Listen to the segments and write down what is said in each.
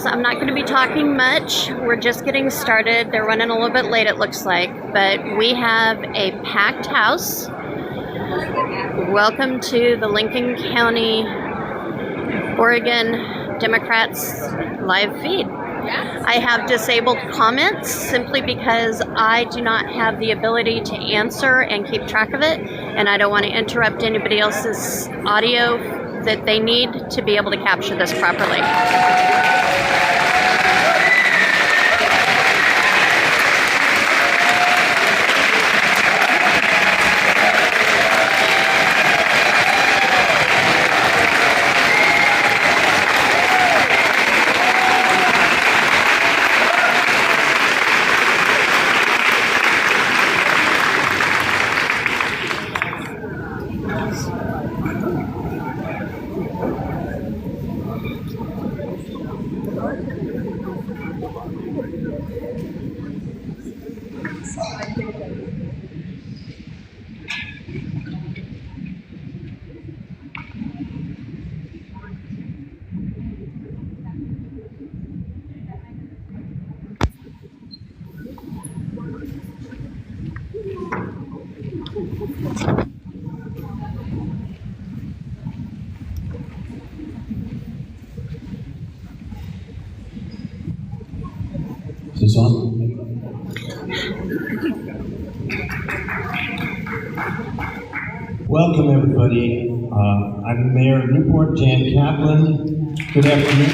I'm not going to be talking much. We're just getting started. They're running a little bit late, it looks like, but we have a packed house. Welcome to the Lincoln County, Oregon Democrats live feed. I have disabled comments simply because I do not have the ability to answer and keep track of it, and I don't want to interrupt anybody else's audio that they need to be able to capture this properly. Is this on? Welcome, everybody. I'm Mayor Newport Jan Kaplan. Good afternoon.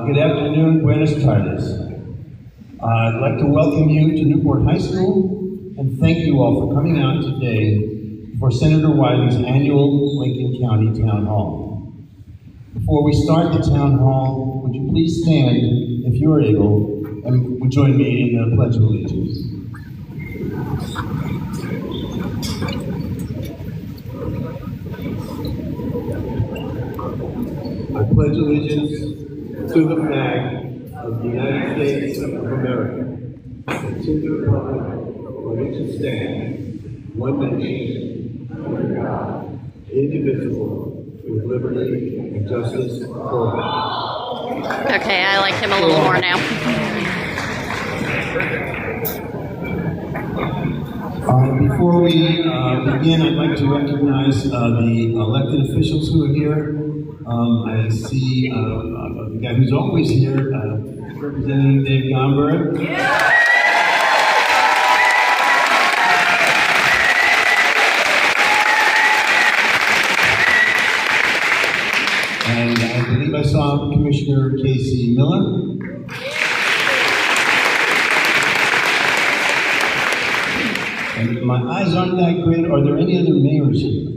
Good afternoon, buenas tardes. I'd like to welcome you to Newport High School and thank you all for coming out today for Senator Wyden's annual Lincoln County Town Hall. Before we start the Town Hall, would you please stand, if you are able, and would join me in the Pledge of Allegiance. I pledge allegiance to the flag of the United States of America and to the republic for which it stands, one nation, under God, indivisible, with liberty and justice for all. Okay, I like him a little more now. Before we begin, I'd like to recognize the elected officials who are here. I see the guy who's always here, Representative Dave Gomberg. Yeah. And I believe I saw Commissioner Casey Miller. And my eyes aren't that great. Are there any other mayors here?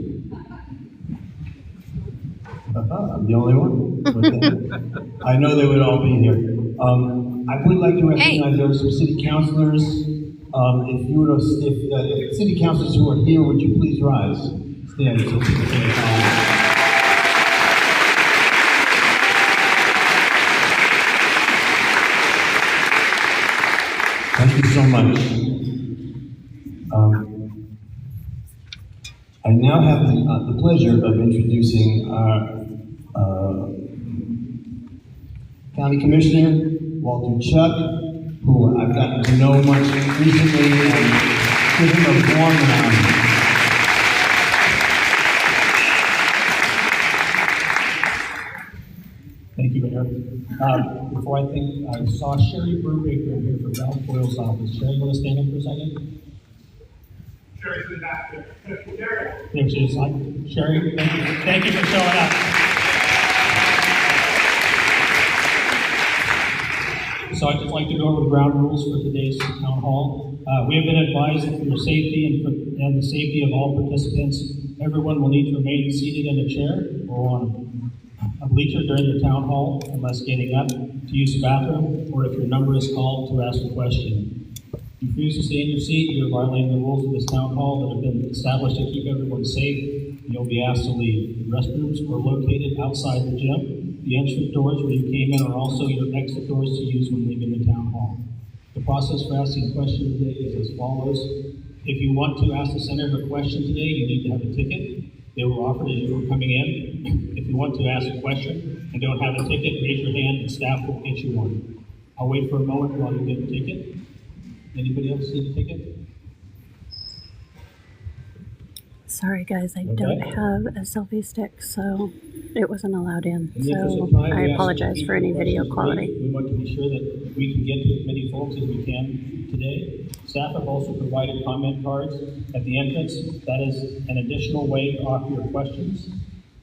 I'm the only one? Okay. I know they would all be here. I would like to recognize there are some city councilors. If you would, if city councilors who are here, would you please rise? Stand so people can follow. Thank you so much. I now have the pleasure of introducing our County Commissioner, Walter Chuck, who I've gotten to know much recently and give him a warm round. Thank you, Mayor. Before I saw Sherry Brubaker here from Ralph Boyle's office. Sherry, you want to stand up for a second? Sherry's in the back there. Sherry. There she is. Sherry, thank you for showing up. So I'd just like to go over the ground rules for today's town hall. We have been advised that for your safety and the safety of all participants, everyone will need to remain seated in a chair or on a bleacher during the town hall unless getting up to use the bathroom or if your number is called to ask a question. If you refuse to stay in your seat, you're violating the rules of this town hall that have been established to keep everyone safe, and you'll be asked to leave. The restrooms are located outside the gym. The entrance doors where you came in are also your exit doors to use when leaving the town hall. The process for asking a question today is as follows. If you want to ask the senator a question today, you need to have a ticket. They were offered as you were coming in. If you want to ask a question and don't have a ticket, raise your hand and staff will get you one. I'll wait for a moment while you get a ticket. Anybody else need a ticket? Sorry guys, I Okay. don't have a selfie stick, so it wasn't allowed in. In the interest So of time, I we ask apologize that for any people video questions quality. brief. We want to be sure that we can get to as many folks as we can today. Staff have also provided comment cards at the entrance. That is an additional way to offer your questions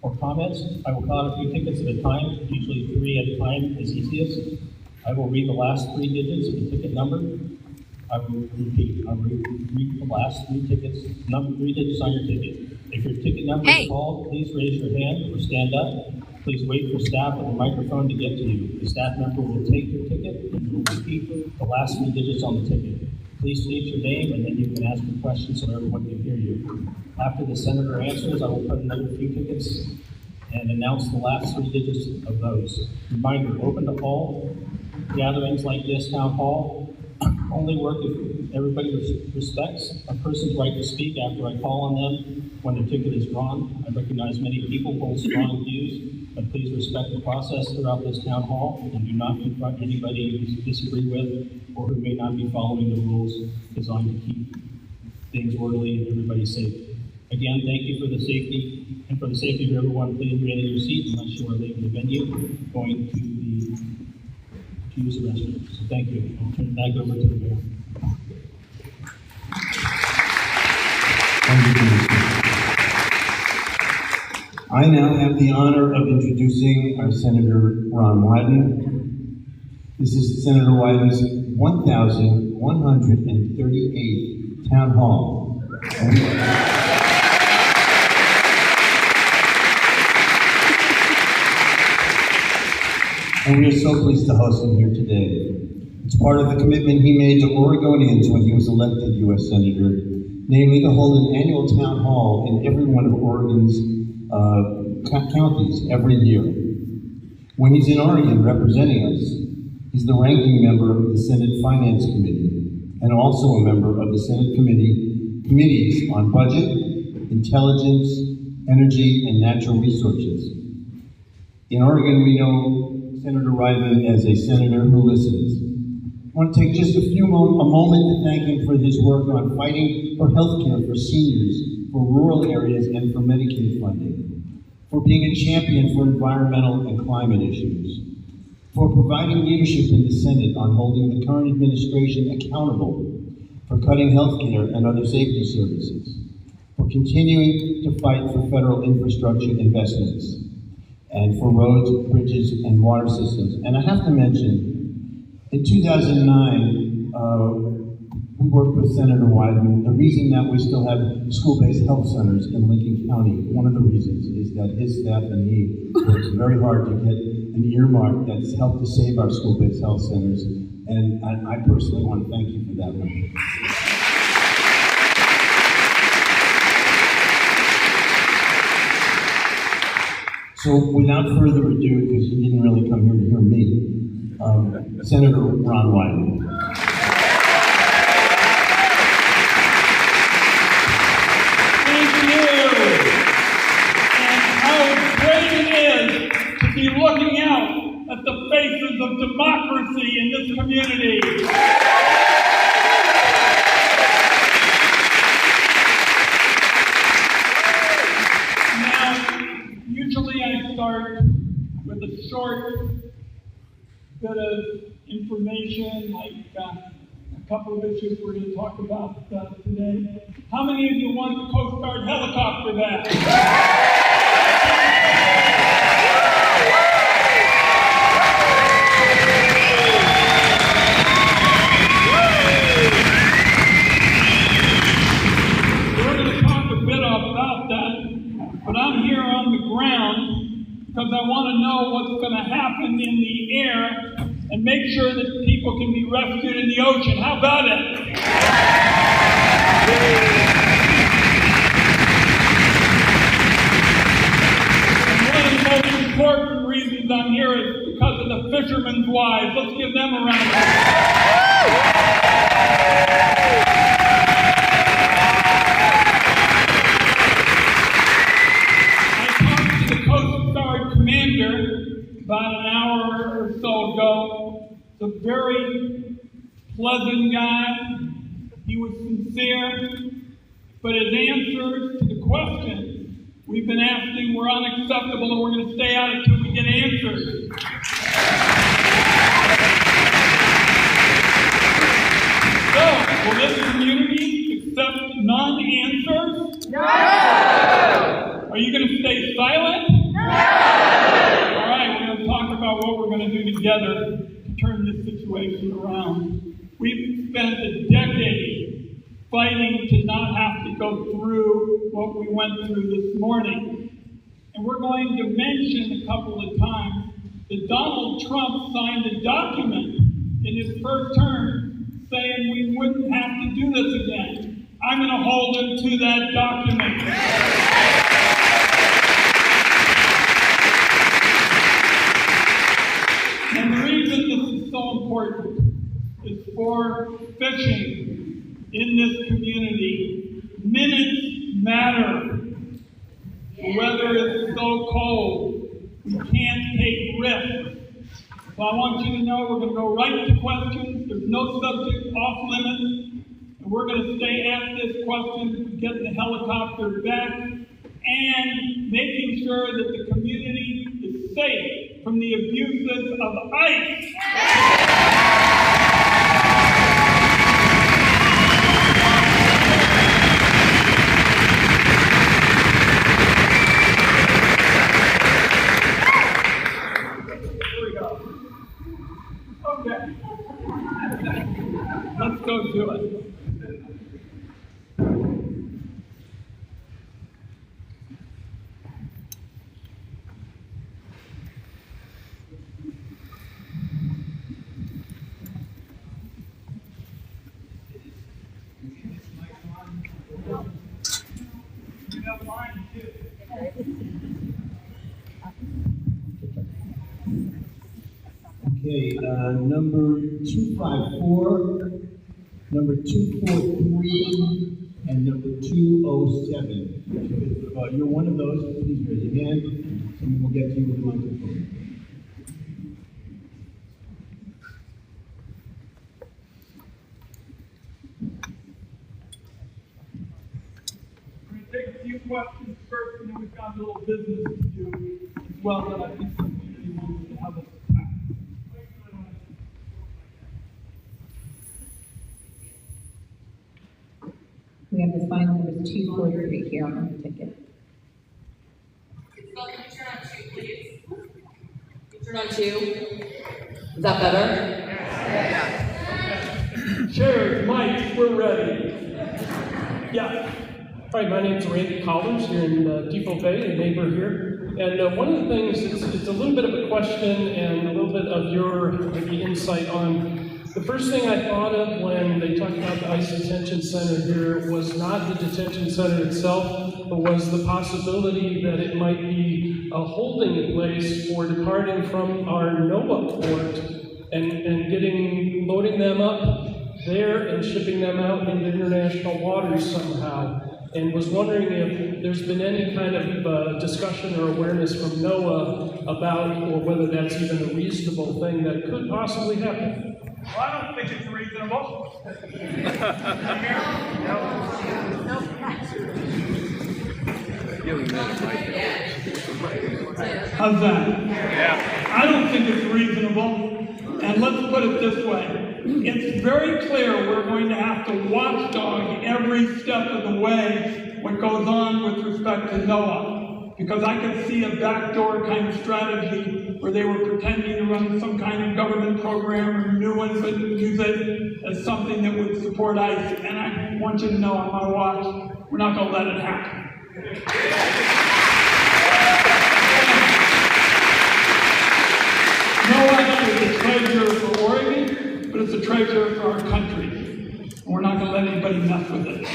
or comments. I will call out a few tickets at a time, usually 3 at a time is easiest. I will read the last 3 digits of the ticket number. I will repeat. I will read the last 3 tickets, 3 digits on your ticket. If your ticket number is called, please raise your hand or stand up. Please wait for staff with a microphone to get to you. The staff member will take your ticket and will repeat the last 3 digits on the ticket. Please state your name and then you can ask your question so everyone can hear you. After the senator answers, I will put another few tickets and announce the last 3 digits of those. Reminder, open to all gatherings like this town hall. Only work if everybody respects a person's right to speak after I call on them when their ticket is drawn. I recognize many people hold strong views, but please respect the process throughout this town hall and do not confront anybody you disagree with or who may not be following the rules designed to keep things orderly and everybody safe. Again, thank you for the safety, and for the safety of everyone, please remain in your seat unless you are leaving the venue, going to use the restroom. So thank you. I'll turn it back over to the mayor. Thank you, Commissioner. I now have the honor of introducing our Senator Ron Wyden. This is Senator Wyden's 1,138th Town Hall. And we are so pleased to host him here today. It's part of the commitment he made to Oregonians when he was elected U.S. Senator, namely to hold an annual town hall in every one of Oregon's counties every year. When he's in Oregon representing us, he's the ranking member of the Senate Finance Committee and also a member of the Senate committees on budget, intelligence, energy, and natural resources. In Oregon, we know Senator Wyden as a senator who listens. I want to take just a moment to thank him for his work on fighting for health care for seniors, for rural areas, and for Medicaid funding, for being a champion for environmental and climate issues, for providing leadership in the Senate on holding the current administration accountable for cutting health care and other safety services, for continuing to fight for federal infrastructure investments, and for roads, bridges, and water systems. And I have to mention, in 2009, we worked with Senator Wyden. The reason that we still have school-based health centers in Lincoln County, one of the reasons is that his staff and he worked very hard to get an earmark that's helped to save our school-based health centers. And I personally want to thank you for that one. So without further ado, because you didn't really come here to hear me, Senator Ron Wyden. Thank you. And how great it is to be looking out at the faces of democracy in this community. Usually I start with a short bit of information, like a couple of issues we're going to talk about today. How many of you want the Coast Guard helicopter back? We're going to talk a bit about that, but I'm here on the ground because I want to know what's going to happen in the air and make sure that people can be rescued in the ocean. How about it? And one of the most important reasons I'm here is because of the fishermen's wives. Let's give them a round of applause. He's a very pleasant guy. He was sincere, but his answers to the questions we've been asking were unacceptable, and we're going to stay out until we get answers. So, will this community accept non-answers? No! Are you going to stay silent? No! All right, we're going to talk about what we're going to do together to turn this situation around. We've spent a decade fighting to not have to go through what we went through this morning. And we're going to mention a couple of times that Donald Trump signed a document in his first term saying we wouldn't have to do this again. I'm going to hold him to that document. And the reason this is so important is for fishing in this community. Minutes matter. The weather is so cold, we can't take risks. So I want you to know we're going to go right to questions. There's no subject off limits. And we're going to stay at this question, get the helicopter back, and making sure that the community is safe from the abuses of ICE. Let's go do it. Okay, number 254, number 243, and number 207. If you're one of those, please raise your hand. Someone will get to you with the microphone. We're going to take a few questions first, and then we've got a little business to do as well that I think the community wants to have us. We have the final number 243 here on the ticket. Can you turn on 2, please? Can you turn on 2? Is that better? Yeah. Chairs, mics, we're ready. Yeah. Hi, my name is Randy Collins here in Depot Bay, a neighbor here. And one of the things, it's a little bit of a question and a little bit of your maybe insight on. The first thing I thought of when they talked about the ICE detention center here was not the detention center itself, but was the possibility that it might be a holding place for departing from our NOAA port and loading them up there and shipping them out into international waters somehow. And was wondering if there's been any kind of discussion or awareness from NOAA about, or whether that's even a reasonable thing that could possibly happen. Well, I don't think it's reasonable. How's that? Yeah. I don't think it's reasonable. And let's put it this way. It's very clear we're going to have to watchdog every step of the way what goes on with respect to NOAA. Because I could see a backdoor kind of strategy where they were pretending to run some kind of government program or new one, but use it as something that would support ICE. And I want you to know on my watch, we're not going to let it happen. NOAA is a treasure for Oregon, but it's a treasure for our country. And we're not going to let anybody mess with it.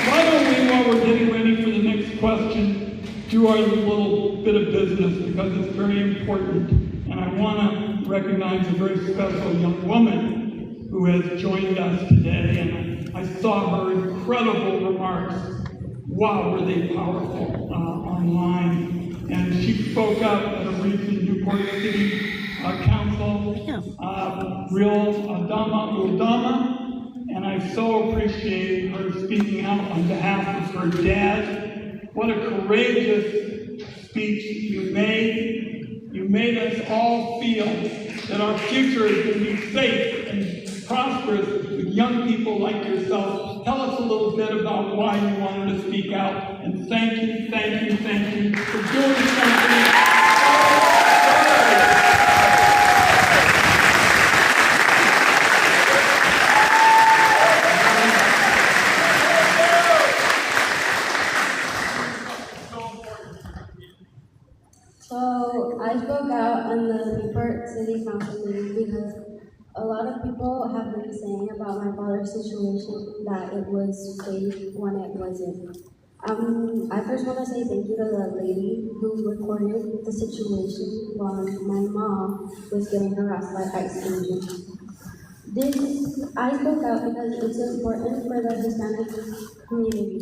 Why don't we, while we're getting ready for the next question, do our little bit of business, because it's very important. And I want to recognize a very special young woman who has joined us today. And I saw her incredible remarks. Wow, were they powerful online. and she spoke up at a recent Newport City Council, real Adama, and I so appreciate her speaking out on behalf of her dad. What a courageous speech you made. You made us all feel that our future is going to be safe and prosperous with young people like yourself. Tell us a little bit about why you wanted to speak out, and thank you for doing something. So I spoke out on the Newport City Council meeting because a lot of people have been saying about my father's situation that it was fake when it wasn't. I first want to say thank you to the lady who recorded the situation while my mom was getting harassed by ICE agents. I spoke out because it's important for the Hispanic community.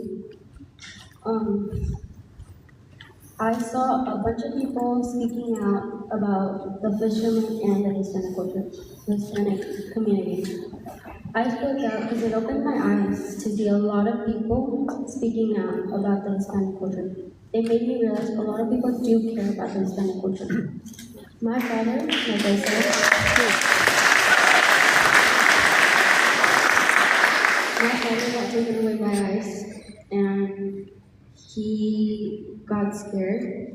I saw a bunch of people speaking out about the fishermen and the Hispanic culture, the Hispanic community. I spoke out because it opened my eyes to see a lot of people speaking out about the Hispanic culture. It made me realize a lot of people do care about the Hispanic culture. My father, like I said, got taken away by ICE, and he got scared.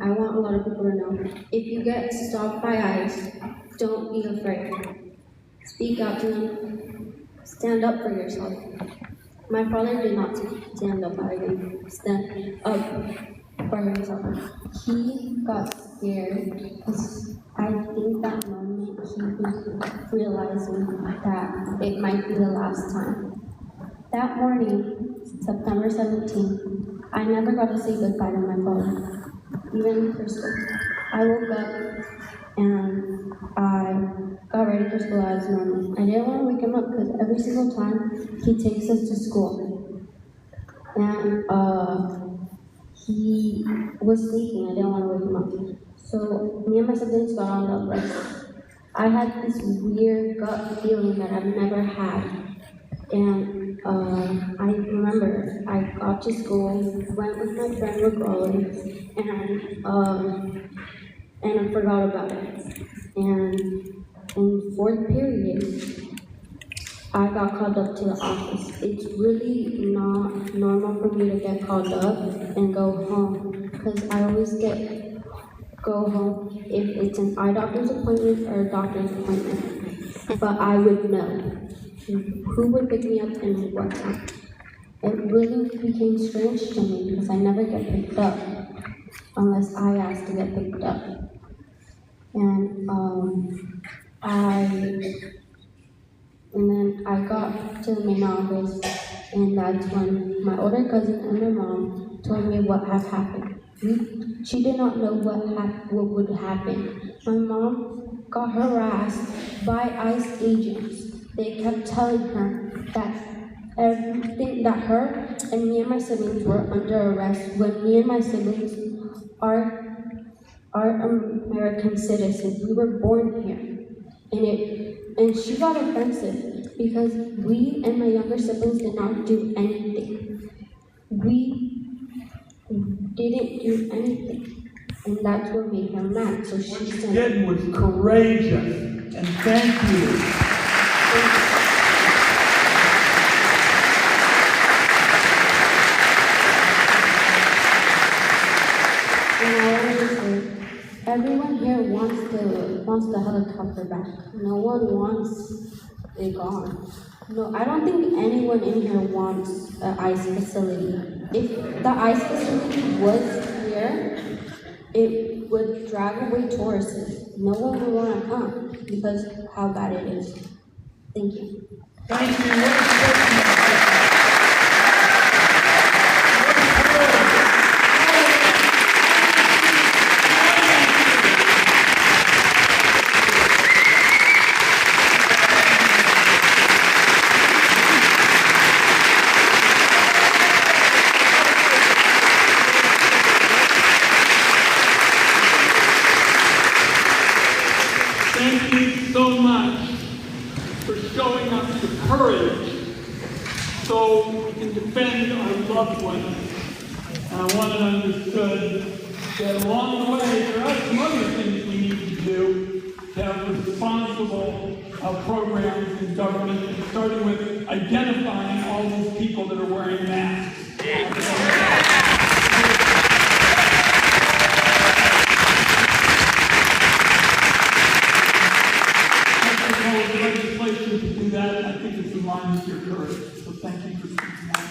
I want a lot of people to know, if you get stopped by ICE, don't be afraid. Speak out to them. Stand up for yourself. My father did not stand up for himself. He got scared because I think that moment he was realizing that it might be the last time. That morning, September 17th, I never got to say goodbye to my father, even for school. I woke up and I got ready for school as normal. I didn't want to wake him up because every single time he takes us to school. And he was sleeping. I didn't want to wake him up. So me and my siblings got on the bus. I had this weird gut feeling that I've never had. And I remember I got to school, went with my friend Raleigh, and I forgot about it. And in fourth period, I got called up to the office. It's really not normal for me to get called up and go home, because I always go home if it's an eye doctor's appointment or a doctor's appointment. But I would know who would pick me up and what time. It really became strange to me because I never get picked up unless I ask to get picked up. And then I got to the main office, and that's when my older cousin and my mom told me what had happened. She did not know what would happen. My mom got harassed by ICE agents. They kept telling her that her and me and my siblings were under arrest when me and my siblings are American citizens. We were born here. And she got offensive because we and my younger siblings did not do anything. We didn't do anything. And that's what made her mad. So she said, What you did was courageous, and thank you. Everyone here wants the helicopter back. No one wants it gone. No, I don't think anyone in here wants an ICE facility. If the ICE facility was here, it would drag away tourists. No one would want to come because of how bad it is. Thank you. Thank you. showing us the courage so we can defend our loved ones. And I want it understood that along the way, there are some other things we need to do to have responsible programs in government, starting with identifying all those people that are wearing masks. Legislation to do that, and I think it's in line with your courage. So thank you for speaking out.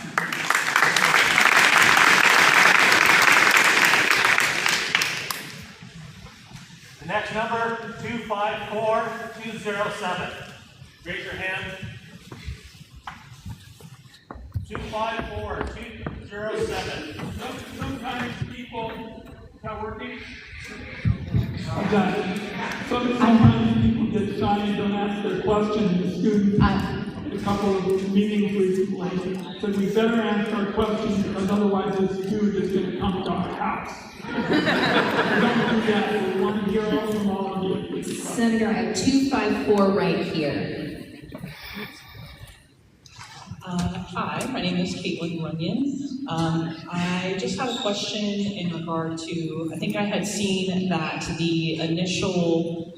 The next number, 254207. Raise your hand. 254-207. Sometimes people, is that working? Okay. Sometimes people get shy and don't ask their question. The students, a couple of meetings recently, said we better ask our questions because otherwise this dude is going to come to our house. Don't do that. We want to hear from all of you. Senator, I have 254 right here. Hi, my name is Caitlin Runyon. I just have a question in regard to, I think I had seen that the initial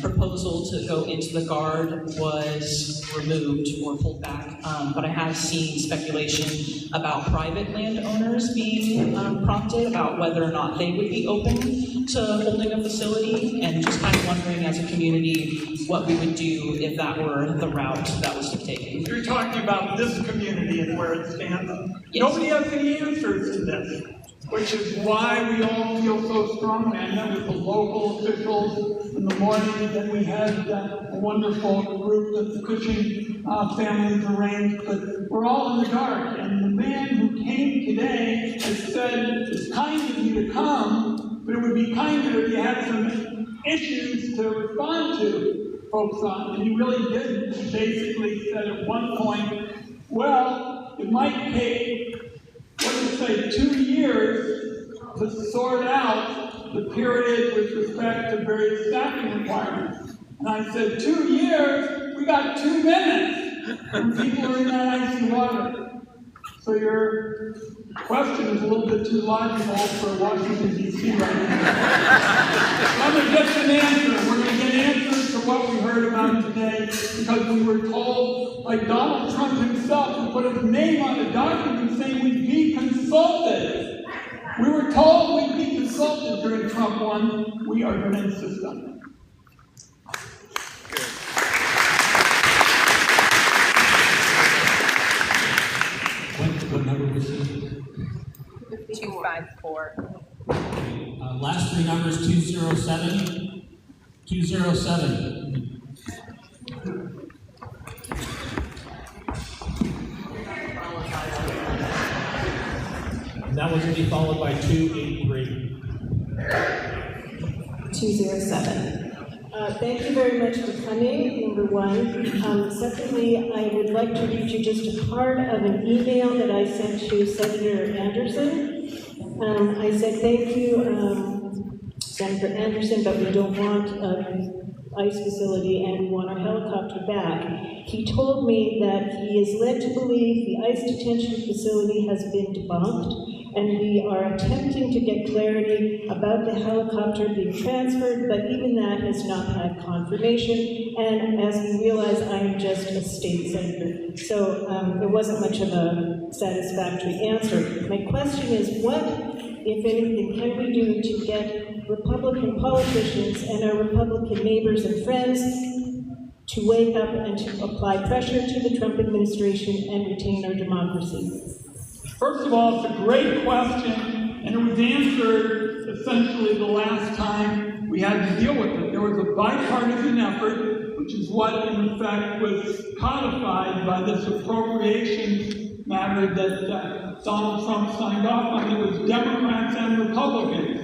proposal to go into the Guard was removed or pulled back, but I have seen speculation about private landowners being prompted about whether or not they would be open to holding a facility, and just kind of wondering as a community what we would do if that were the route that was taken. You're talking about this community and where it stands. Yes. Nobody has any answers to this, which is why we all feel so strongly. I met with the local officials in the morning, then we had a wonderful group that the Cushing families arranged, but we're all in the dark. And the man who came today has said, it's kind of you to come, but it would be kinder if you had some issues to respond to folks on. And he really did. He basically said at one point, well, it might take, what did it say, 2 years to sort out the period with respect to various staffing requirements. And I said, 2 years? We got 2 minutes. And people are in that icy water. So your question is a little bit too logical for Washington, D.C. right now. I'm going to get an answer. We're going to get answers to what we heard about today, because we were told, like Donald Trump himself, who put his name on the document saying we'd be consulted. We were told we'd be consulted during Trump 1. We are going to insist on it. What number was it? 254. Last three numbers, 207. 207. And that was going to be followed by 283. 207. Thank you very much for coming, number one. Secondly, I would like to read you just a part of an email that I sent to Senator Anderson. I said, thank you, Senator Anderson, but we don't want an ICE facility and we want our helicopter back. He told me that he is led to believe the ICE detention facility has been debunked, and we are attempting to get clarity about the helicopter being transferred, but even that has not had confirmation. And as we realize, I'm just a state senator, so there wasn't much of a satisfactory answer. My question is, what, if anything, can we do to get Republican politicians and our Republican neighbors and friends to wake up and to apply pressure to the Trump administration and retain our democracy? First of all, it's a great question, and it was answered essentially the last time we had to deal with it. There was a bipartisan effort, which is what in effect was codified by this appropriations matter that Donald Trump signed off on. It was Democrats and Republicans.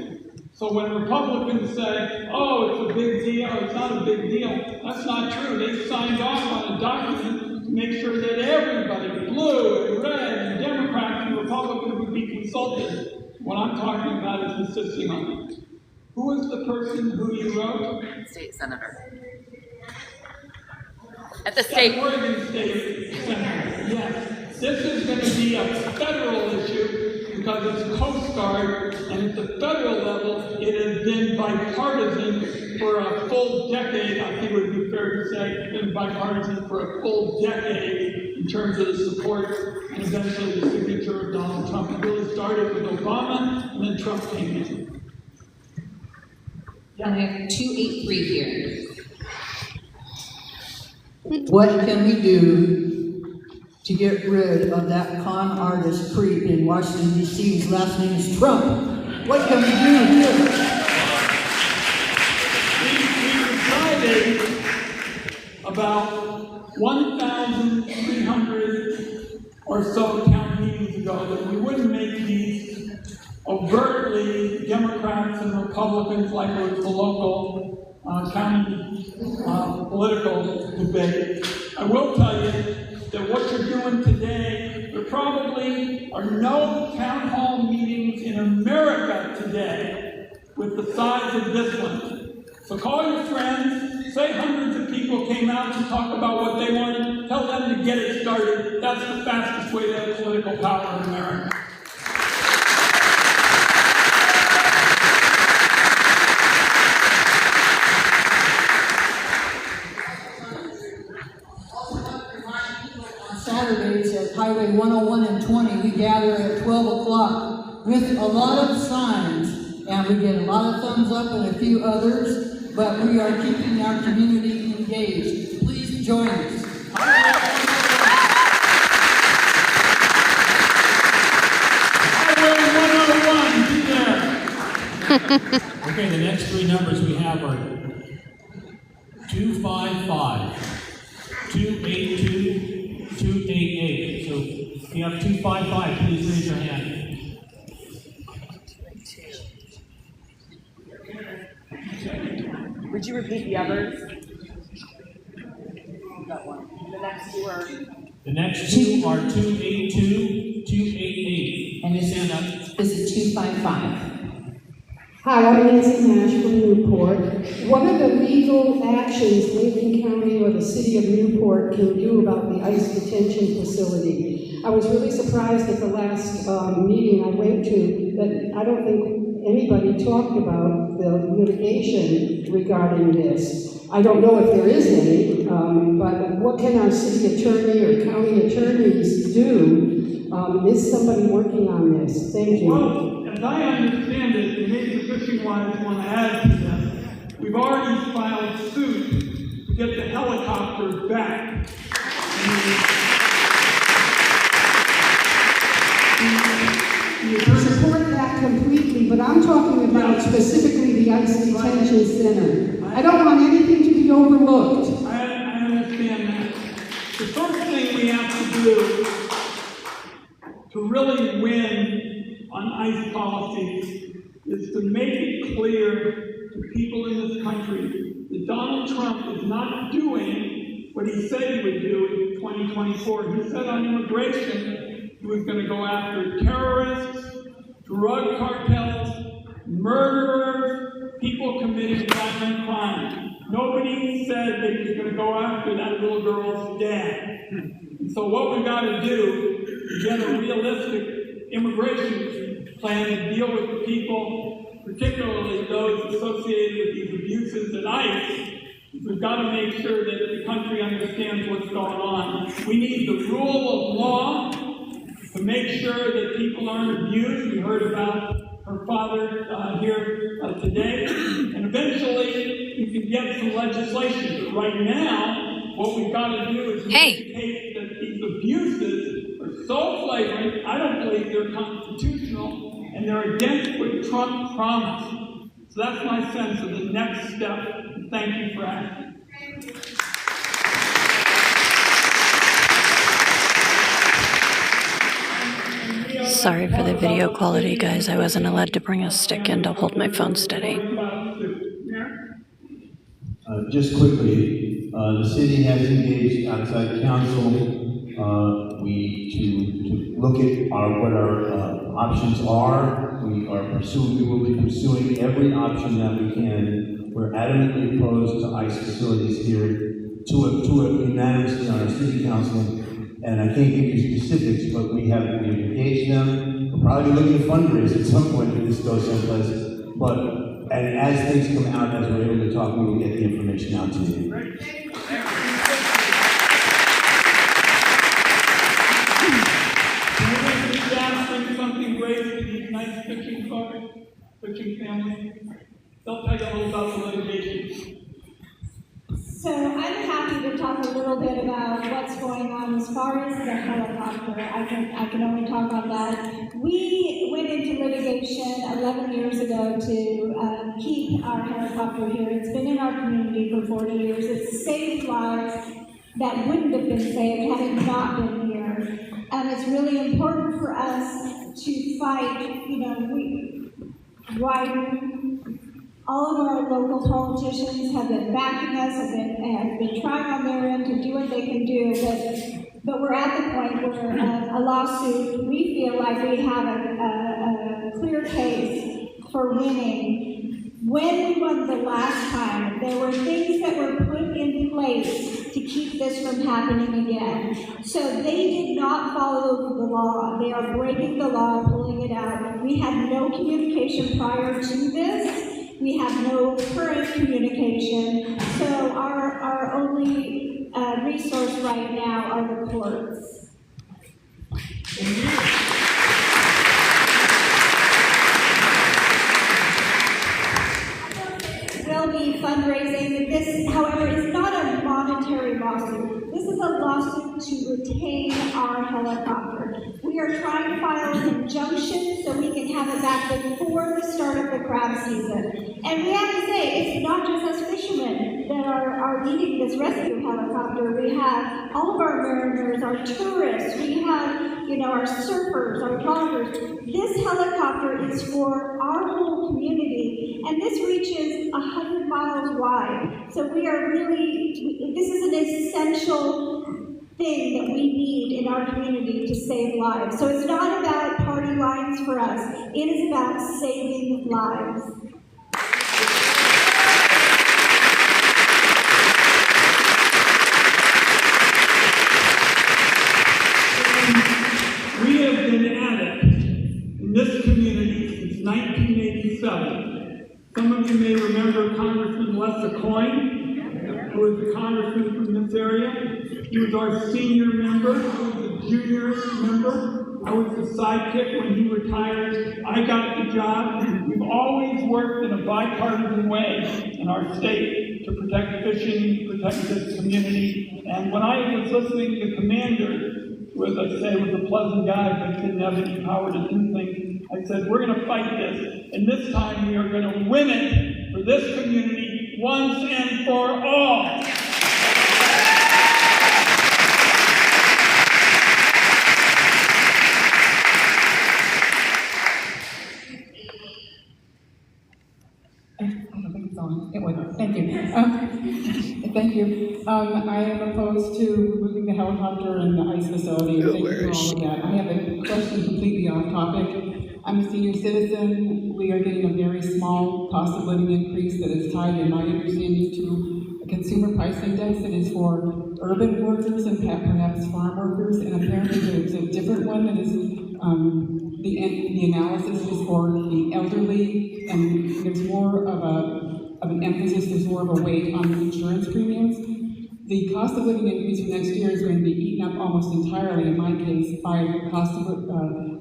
So when Republicans say, oh, it's a big deal, it's not a big deal, that's not true. They signed off on a document to make sure that everybody, blue and red and Democrats and Republicans, would be consulted. What I'm talking about is insisting on it. Who is the person who you wrote? State Senator. At the state. Oregon State Center, yes. This is going to be a federal issue because it's Coast Guard, and at the federal level, it has been bipartisan for a full decade. I think it would be fair to say it's been bipartisan for a full decade in terms of the support and eventually the signature of Donald Trump. It really started with Obama, and then Trump came in. I have 283 here. What can we do to get rid of that con artist creep in Washington, D.C. whose last name is Trump? What can we do here? We decided about 1,300 or so town meetings ago that we wouldn't make these overtly Democrats and Republicans like it was the local county political debate. I will tell you that what you're doing today, there probably are no town hall meetings in America today with the size of this one. So call your friends, say hundreds of people came out to talk about what they wanted, tell them to get it started. That's the fastest way to have political power in America. Saturdays at Highway 101 and 20, we gather at 12 o'clock with a lot of signs, and we get a lot of thumbs up and a few others, but we are keeping our community engaged. Please join us. Okay, the next three numbers we have are 255, 282, 288. So if you have 255, please raise your hand. Would you repeat the others? That one. The next two are. The next two are 282, 288. And stand up. Is it 255? Hi, I'm Nancy Nash from Newport. One of the legal actions Lincoln County or the city of Newport can do about the ICE detention facility. I was really surprised at the last meeting I went to that I don't think anybody talked about the litigation regarding this. I don't know if there is any, but what can our city attorney or county attorneys do? Is somebody working on this? Thank you. Well, as I understand it, and maybe the fishing wise want to add to this, we've already filed suit to get the helicopters back. I support that completely, but I'm talking about specifically the ICE detention center. I don't want anything to be overlooked. I understand that. The first thing we have to do to really win on ICE policy is to make it clear to people in this country that Donald Trump is not doing what he said he would do in 2024. He said on immigration he was going to go after terrorists, drug cartels, murderers, people committing violent crime. Nobody said that he was going to go after that little girl's dad. And so what we've got to do is get a realistic immigration plan to deal with the people, particularly those associated with these abuses at ICE. We've got to make sure that the country understands what's going on. We need the rule of law to make sure that people aren't abused. We heard about her father here today. And eventually, we can get some legislation. But right now, what we've got to do is indicate that these abuses are so flagrant, I don't believe they're constitutional, and they're against what Trump promised. So that's my sense of the next step. And thank you for asking. Sorry for the video quality, guys. I wasn't allowed to bring a stick in to hold my phone steady. Just quickly, the city has engaged outside counsel to look at what our options are. We will be pursuing every option that we can. We're adamantly opposed to ICE facilities here unanimously on our city council. And I can't give you specifics, but we've engaged them. We're probably looking to fundraise at some point if this goes someplace. And as things come out, as we're able to talk, we will get the information out to you. Something great for these nice fishing families. They'll tell you a little about the litigation. So I'm happy to talk a little bit about what's going on as far as the helicopter. I can only talk on that. We went into litigation 11 years ago to keep our helicopter here. It's been in our community for 40 years. It's saved lives that wouldn't have been saved had it not been here. It's really important for us to fight, Wyden. All of our local politicians have been backing us, have been trying on their end to do what they can do, but we're at the point where a lawsuit, we feel like we have a clear case for winning. When we won the last time, there were things that were put in place to keep this from happening again. So they did not follow the law. They are breaking the law, pulling it out. We had no communication prior to this. We have no current communication. So our only resource right now are the courts. Will be fundraising. This, however, is not a monetary lawsuit. This is a lawsuit to retain our helicopter. We are trying to file an injunction so we can have it back before the start of the crab season. And we have to say, it's not just us fishermen that are needing this rescue helicopter. We have all of our mariners, our tourists, we have, our surfers, our loggers. This helicopter is for our whole community, and this reaches 100 miles wide. So we are really, this is an essential thing that we need in our community to save lives. So it's not about party lines for us. It is about saving lives. We have been at it in this community since 1987. Some of you may remember Congressman Lester Coyne, who was a congressman from this area. He was our senior member. I was a junior member. I was the sidekick when he retired. I got the job. We've always worked in a bipartisan way in our state to protect fishing, protect this community. And when I was listening to the commander, who, as I say, was a pleasant guy but didn't have any power to do things, I said, we're going to fight this. And this time we are going to win it for this community once and for all. It wasn't. Thank you. Thank you. I am opposed to removing the helicopter and the ICE facility. Thank you for all of that. I have a question completely off topic. I'm a senior citizen. We are getting a very small cost of living increase that is tied, in my understanding, to a consumer price index that is for urban workers and perhaps farm workers, and apparently there's a different one that is the analysis is for the elderly, and there's more of an emphasis, there's more of a weight on insurance premiums. The cost of living increase for next year is going to be eaten up almost entirely, in my case, by the cost of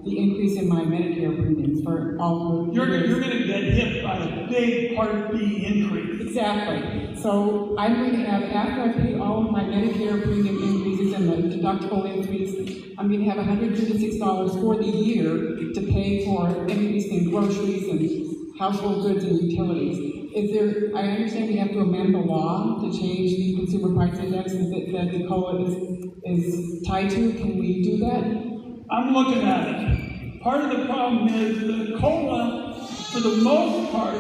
the increase in my Medicare premiums for all the You're going to get hit by a big Part B increase. Exactly. So I'm going to have, after I pay all of my Medicare premium increases and the deductible increase, I'm going to have $136 for the year to pay for increase in groceries and household goods and utilities. I understand we have to amend the law to change the consumer price index that the COLA is tied to. Can we do that? I'm looking at it. Part of the problem is the COLA, for the most part,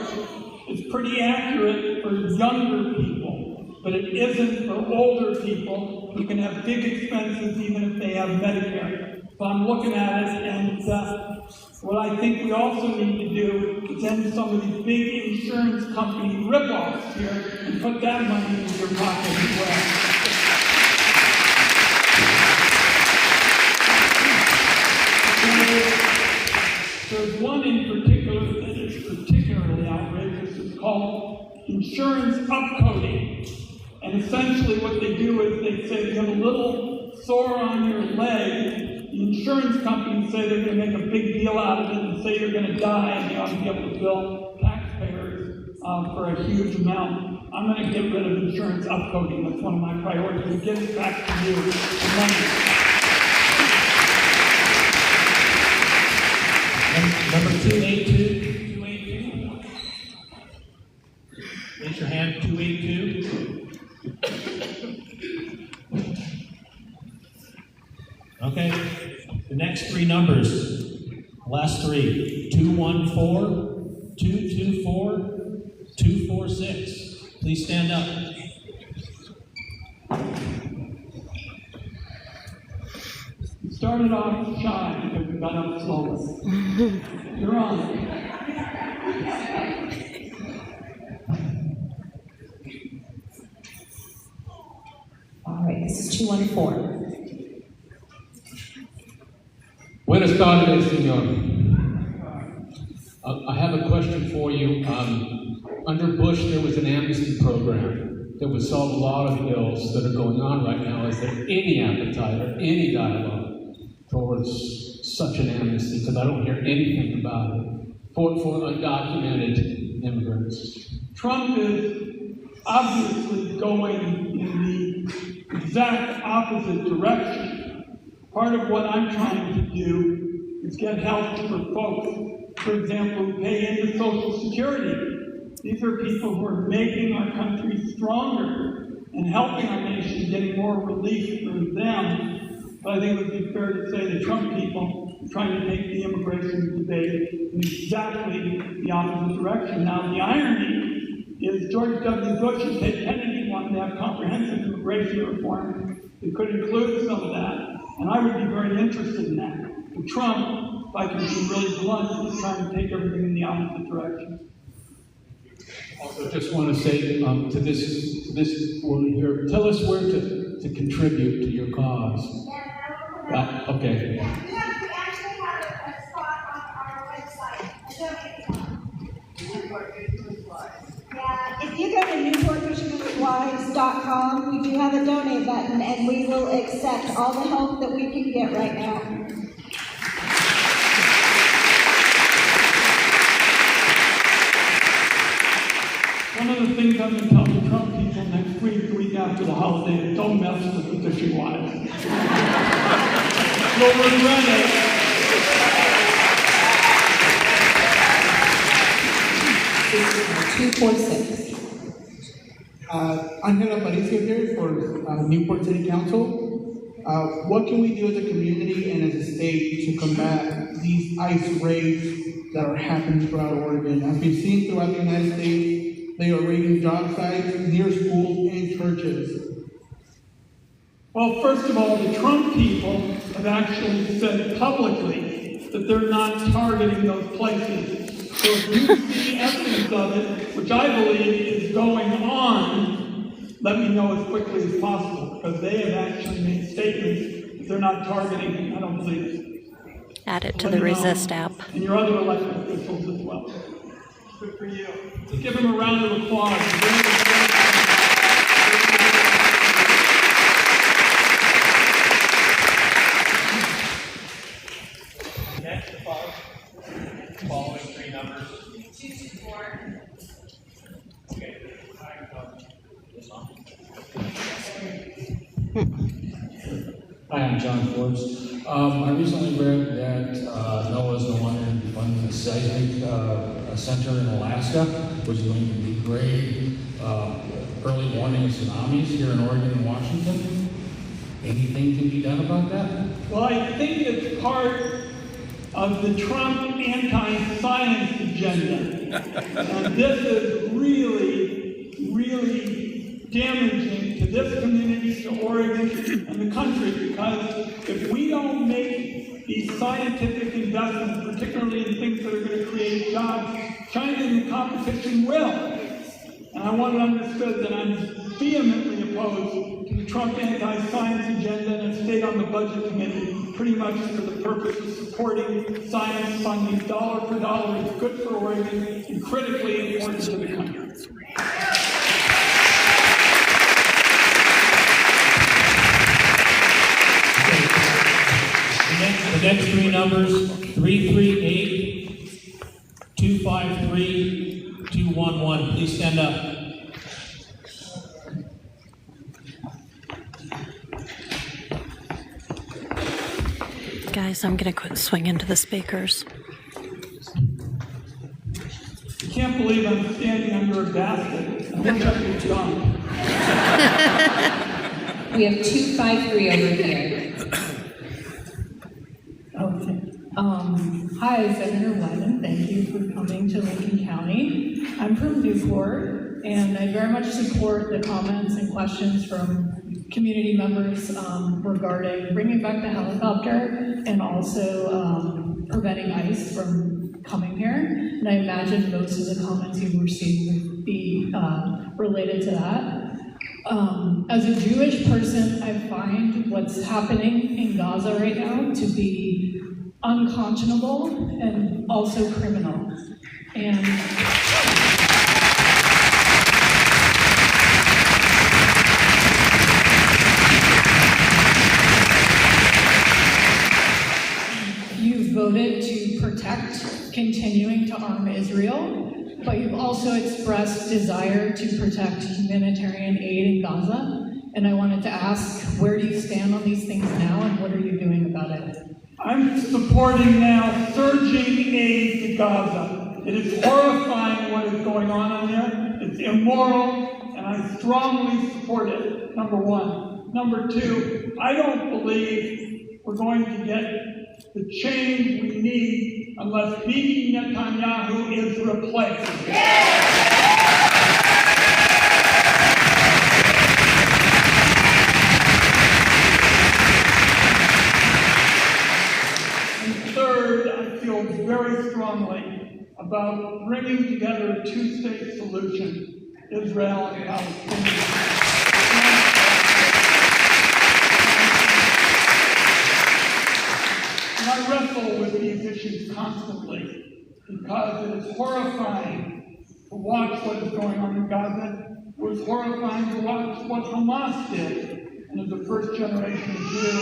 is pretty accurate for younger people, but it isn't for older people who can have big expenses even if they have Medicare. So I'm looking at it, and what I think we also need to do is end some of these big insurance company rip-offs here and put that money in your pocket as well. essentially what they do is they say you have a little sore on your leg, the insurance companies say they're going to make a big deal out of it and say you're going to die and you ought to be able to bill taxpayers for a huge amount. I'm going to get rid of insurance upcoding. That's one of my priorities. Get it back to you. The money. Number 282. 282. Raise your hand. 282. Okay. The next three numbers. Last three. 214, 224, 246. Please stand up. We started off shy because we got up slowly. You're on. All right, this is 214. Buenas tardes, señor. I have a question for you. Under Bush, there was an amnesty program that would solve a lot of the ills that are going on right now. Is there any appetite or any dialogue towards such an amnesty? Because I don't hear anything about it for undocumented immigrants. Trump is obviously going in the exact opposite direction. Part of what I'm trying to do is get help for folks, for example, who pay into Social Security. These are people who are making our country stronger and helping our nation, getting more relief for them. But I think it would be fair to say the Trump people are trying to take the immigration debate in exactly the opposite direction. Now, the irony is George W. Bush and Ted Kennedy wanted to have comprehensive immigration reform that could include some of that, and I would be very interested in that. But Trump, if I can be really blunt, is trying to take everything in the opposite direction. Also, just want to say to this woman here, tell us where to contribute to your cause. Okay. We actually have a spot on our website, Yeah, if you go to newportmichiganwise.com, we do have a donate button, and we will accept all the help that we can get right now. One of the things I'm going to tell the Trump people next week, the week after the holiday, is don't mess with the fishing wives. You'll regret it. This is 246. Angela Paricio here for Newport City Council. What can we do as a community and as a state to combat these ICE raids that are happening throughout Oregon? As we've seen throughout the United States, they are raiding job sites near schools and churches. Well, first of all, the Trump people have actually said publicly that they're not targeting those places. So if you see evidence of it, which I believe is going on, let me know as quickly as possible, because they have actually made statements that they're not targeting, I don't believe it. Add it to the Resist app. And your other elected officials as well. Good for you. Let's give them a round of applause. Next, the following three numbers. 224. Okay. Hi, I'm John Forbes. I recently read that NOAA is no longer going to be funding a seismic center in Alaska, which is going to degrade early warning of tsunamis here in Oregon and Washington. Anything can be done about that? Well, I think it's part of the Trump anti-science agenda. And this is really, really damaging to this community, to Oregon, and the country, because if we don't make these scientific investments, particularly in things that are going to create jobs, China in the competition will. And I want it understood that I'm vehemently opposed to the Trump anti-science agenda, and have stayed on the budget committee pretty much for the purpose of supporting science funding dollar for dollar. It's good for Oregon and critically important to the country. The next three numbers, 338, 253, 211. Please stand up. Guys, I'm going to quit swinging to the speakers. I can't believe I'm standing under a basket. I think I could jump. We have 253 over here. Okay. Hi, Senator Wyden. Thank you for coming to Lincoln County. I'm from Newport, and I very much support the comments and questions from community members regarding bringing back the helicopter and also preventing ICE from coming here. And I imagine most of the comments you received would be related to that. As a Jewish person, I find what's happening in Gaza right now to be unconscionable and also criminal. And you voted to protect continuing to arm Israel, but you've also expressed desire to protect humanitarian aid in Gaza. And I wanted to ask, where do you stand on these things now, and what are you doing about it? I'm supporting now surging aid to Gaza. It is horrifying what is going on there. It's immoral, and I strongly support it, number one. Number two, I don't believe we're going to get the change we need unless Bibi Netanyahu is replaced. And third, I feel very strongly about bringing together a two-state solution, Israel and Palestine. I wrestle with these issues constantly because it is horrifying to watch what is going on in Gaza. It was horrifying to watch what Hamas did. And as a first-generation Jew,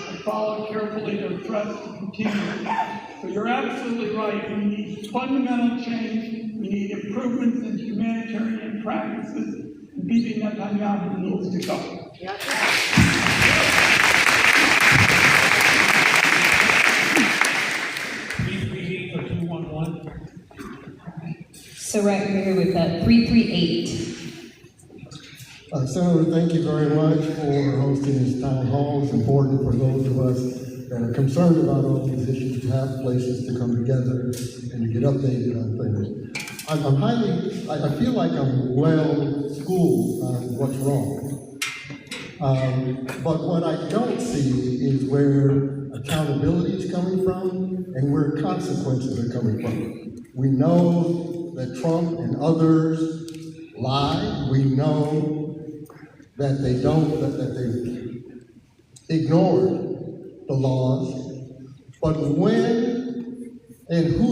I follow carefully their threats to continue. So you're absolutely right. We need fundamental change. We need improvements in humanitarian practices. And Bibi Netanyahu needs to go. So right here with 338. Senator, thank you very much for hosting this town hall. It's important for those of us that are concerned about all these issues to have places to come together and to get updated on things. I feel like I'm well schooled on what's wrong. But what I don't see is where accountability is coming from and where consequences are coming from. We know that Trump and others lie. We know that they ignored the laws. But when and who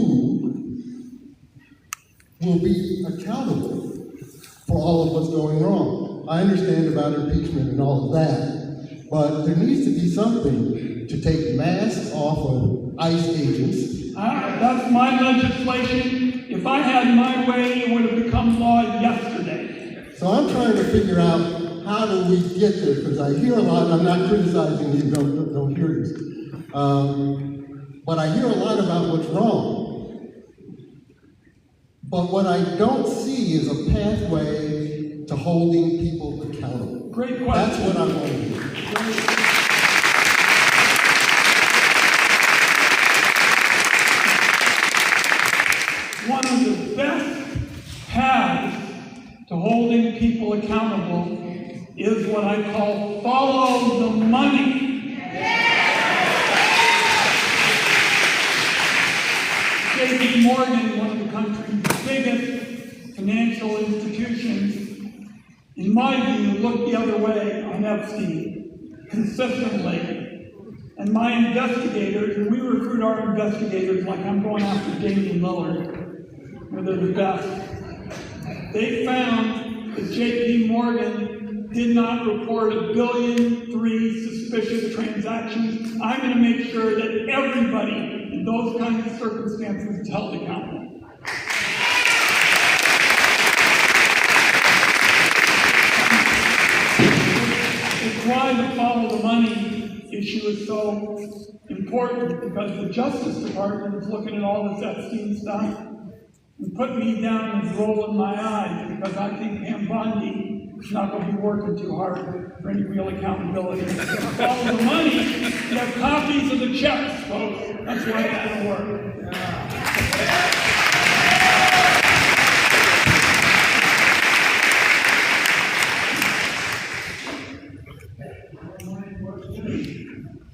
will be accountable for all of what's going wrong? I understand about impeachment and all of that, but there needs to be something to take masks off of ICE agents. That's my legislation. If I had my way, it would have become law yesterday. So I'm trying to figure out how do we get there, because I hear a lot, I'm not criticizing you, don't hear this. But I hear a lot about what's wrong. But what I don't see is a pathway to holding people accountable. Great question. That's what I want to hear. One of the best paths to holding people accountable is what I call follow the money. JP Morgan, one of the country's biggest financial institutions, in my view, looked the other way on Epstein consistently. And my investigators, and we recruit our investigators like I'm going after Damian Lillard, where they're the best. They found that JP Morgan did not report 1.3 billion suspicious transactions. I'm going to make sure that everybody in those kinds of circumstances is held accountable. It's why the follow the money issue is so important, because the Justice Department is looking at all this Epstein stuff and put me down and rolling my eyes, because I think Pam Bondi is not going to be working too hard for any real accountability. Follow the money, you have copies of the checks, folks. That's why it's going to work.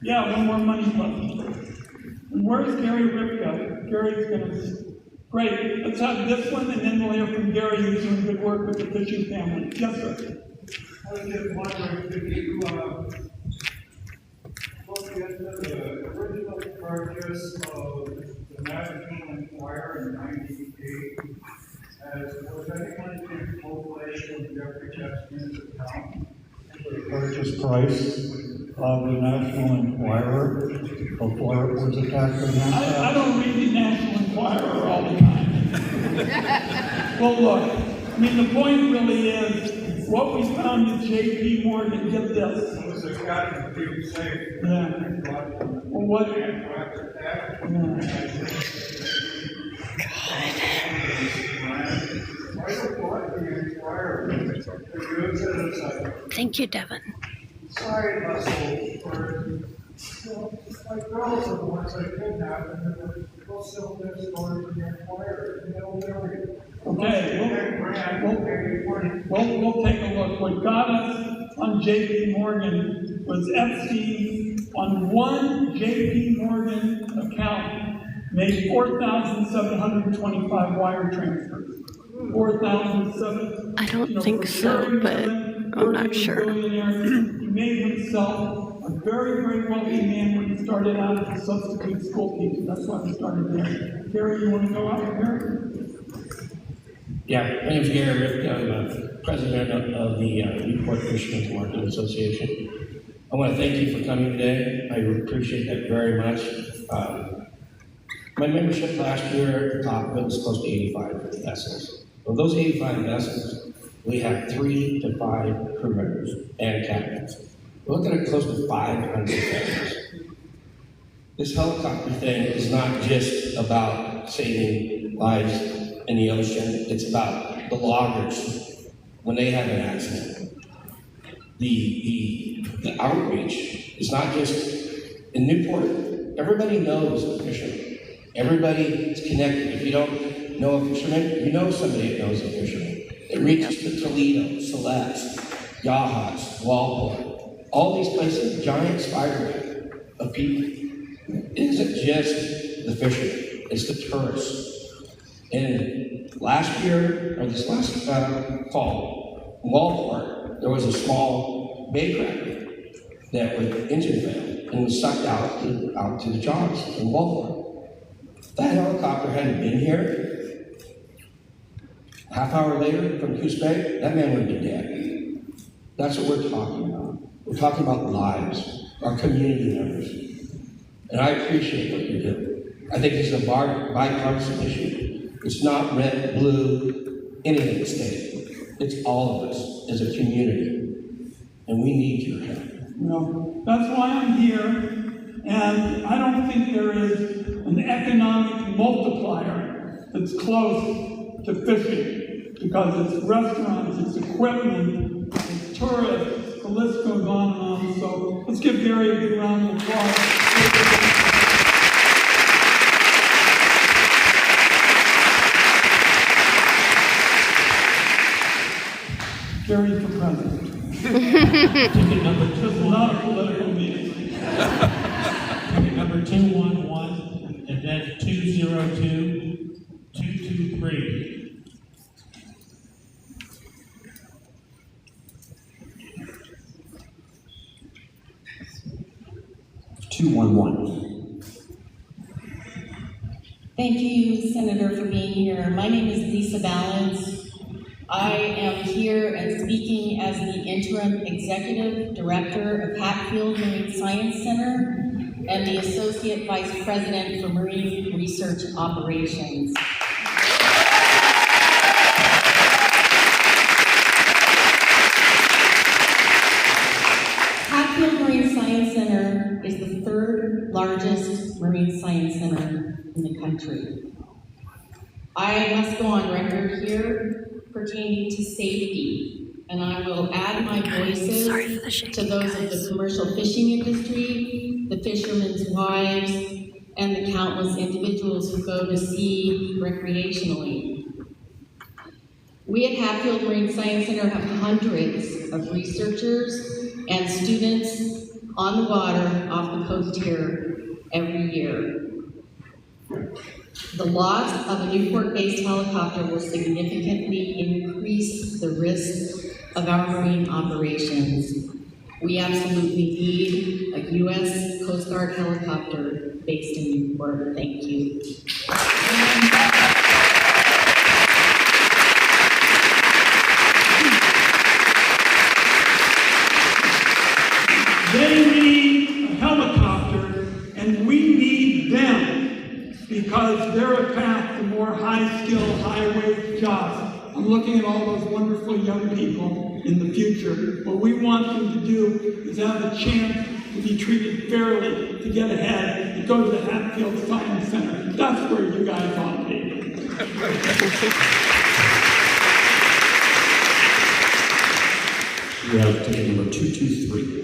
Yeah, one more money question. And where's Gary Ripka? Gary's gonna, great, let's have this one, and then we'll hear from Gary, who's doing good work with the fishing family. Yes, sir. I was just wondering, could you look into the original purchase of the National Enquirer in '98? Was anyone in full play from Jeffrey Epstein's account? The purchase price of the National Enquirer before it was attacked in that. I don't read the National Enquirer all the time. Well, look, I mean, the point really is, what we found in J.P. Morgan, get this. It was a guy who didn't say. Yeah. Well, what? Thank you, Devin. Side hustle for, my girls are the ones I kidnapped, and they'll sell their story to the Enquirer, and they'll marry it. Okay, we'll take a look. What got us on J.P. Morgan was Epstein, on one J.P. Morgan account, made 4,725 wire transfers. 4,007. I don't think so, but I'm not sure. He made himself a very, very wealthy man when he started out as a substitute school teacher. That's why he started there. Gary, you want to go out there? Yeah, my name's Gary Ripke. I'm the president of the Newport Fishermen's Market Association. I want to thank you for coming today. I appreciate that very much. My membership last year at the top of it was close to 85 vessels. Of those 85 vessels, we have 3 to 5 crew members and captains. We're looking at close to 500 vessels. This helicopter thing is not just about saving lives in the ocean, it's about the loggers when they have an accident. The outreach is not just in Newport. Everybody knows a fisherman. Everybody is connected. If you don't know a fisherman, you know somebody that knows a fisherman. It reaches to Toledo, Celeste, Yachats, Walpole, all these places, giant spiderweb of people. It isn't just the fishermen, it's the tourists. And last year, or this last fall, in Walport, there was a small bay crabber that was engine failed and was sucked out to the jogs in Walport. If that helicopter hadn't been here, half hour later from Coos Bay, that man would have been dead. That's what we're talking about. We're talking about lives, our community members. And I appreciate what you're doing. I think this is a bipartisan issue. It's not red, blue, any of the state. It's all of us as a community. And we need your help. No, that's why I'm here. And I don't think there is an economic multiplier that's close to fishing, because it's restaurants, it's equipment, it's tourists, the list goes on and on. So let's give Gary a good round of applause. Gary for president. Ticket number This is not a political meeting. Ticket number 211, and then 202-223. Thank you, Senator, for being here. My name is Lisa Balance. I I am here and speaking as the interim executive director of Hatfield Marine Science Center and the associate vice president for marine research operations. Hatfield Marine Science Center is the third largest marine science center in the country. I must go on record here pertaining to safety, and I will add my voices to those of the commercial fishing industry, the fishermen's wives, and the countless individuals who go to sea recreationally. We at Hatfield Marine Science Center have hundreds of researchers and students on the water off the coast here every year. The loss of a Newport-based helicopter will significantly increase the risk of our marine operations. We absolutely need a U.S. Coast Guard helicopter based in Newport. Thank you. They need a helicopter, and we need them because they're a path to more high-skill, high-wage jobs. I'm looking at all those wonderful young people in the future. What we want them to do is have a chance to be treated fairly, to get ahead, and go to the Hatfield Science Center. That's where you guys ought to be. We have ticket number 223.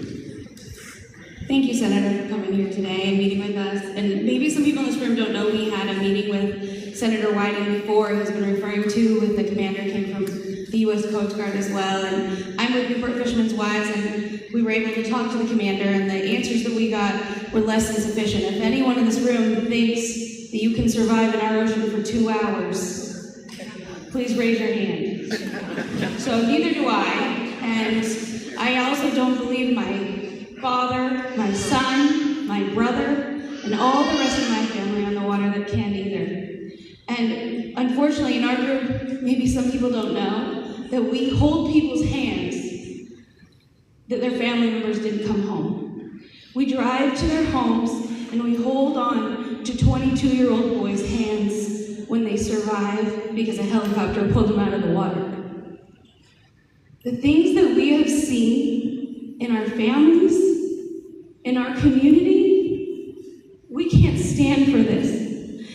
Thank you, Senator, for coming here today and meeting with us. And maybe some people in this room don't know we had a meeting with Senator Wyden before, who's been referring to, with the commander came from the U.S. Coast Guard as well. And I'm with Newport Fishermen's Wives, and we were able to talk to the commander, and the answers that we got were less than sufficient. If anyone in this room thinks that you can survive in our ocean for 2 hours, please raise your hand. So neither do I, and I also don't believe my father, my son, my brother, and all the rest of my family on the water that can either. And unfortunately, in our group, maybe some people don't know, that we hold people's hands that their family members didn't come home. We drive to their homes and we hold on to 22-year-old boys' hands when they survive because a helicopter pulled them out of the water. The things that we have seen in our families, in our community, we can't stand for this.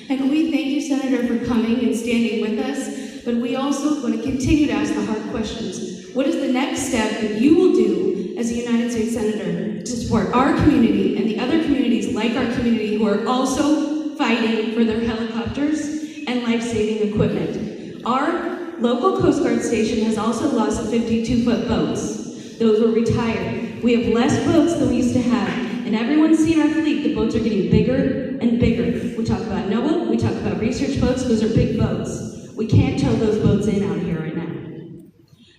And we thank you, Senator, for coming and standing with us, but we also want to continue to ask the hard questions. What is the next step that you will do as a United States Senator to support our community and the other communities like our community who are also fighting for their helicopters and life-saving equipment? Our local Coast Guard station has also lost 52-foot boats. Those were retired. We have less boats than we used to have. And everyone's seen our fleet. The boats are getting bigger and bigger. We talk about NOAA, we talk about research boats. Those are big boats. We can't tow those boats in out here right now.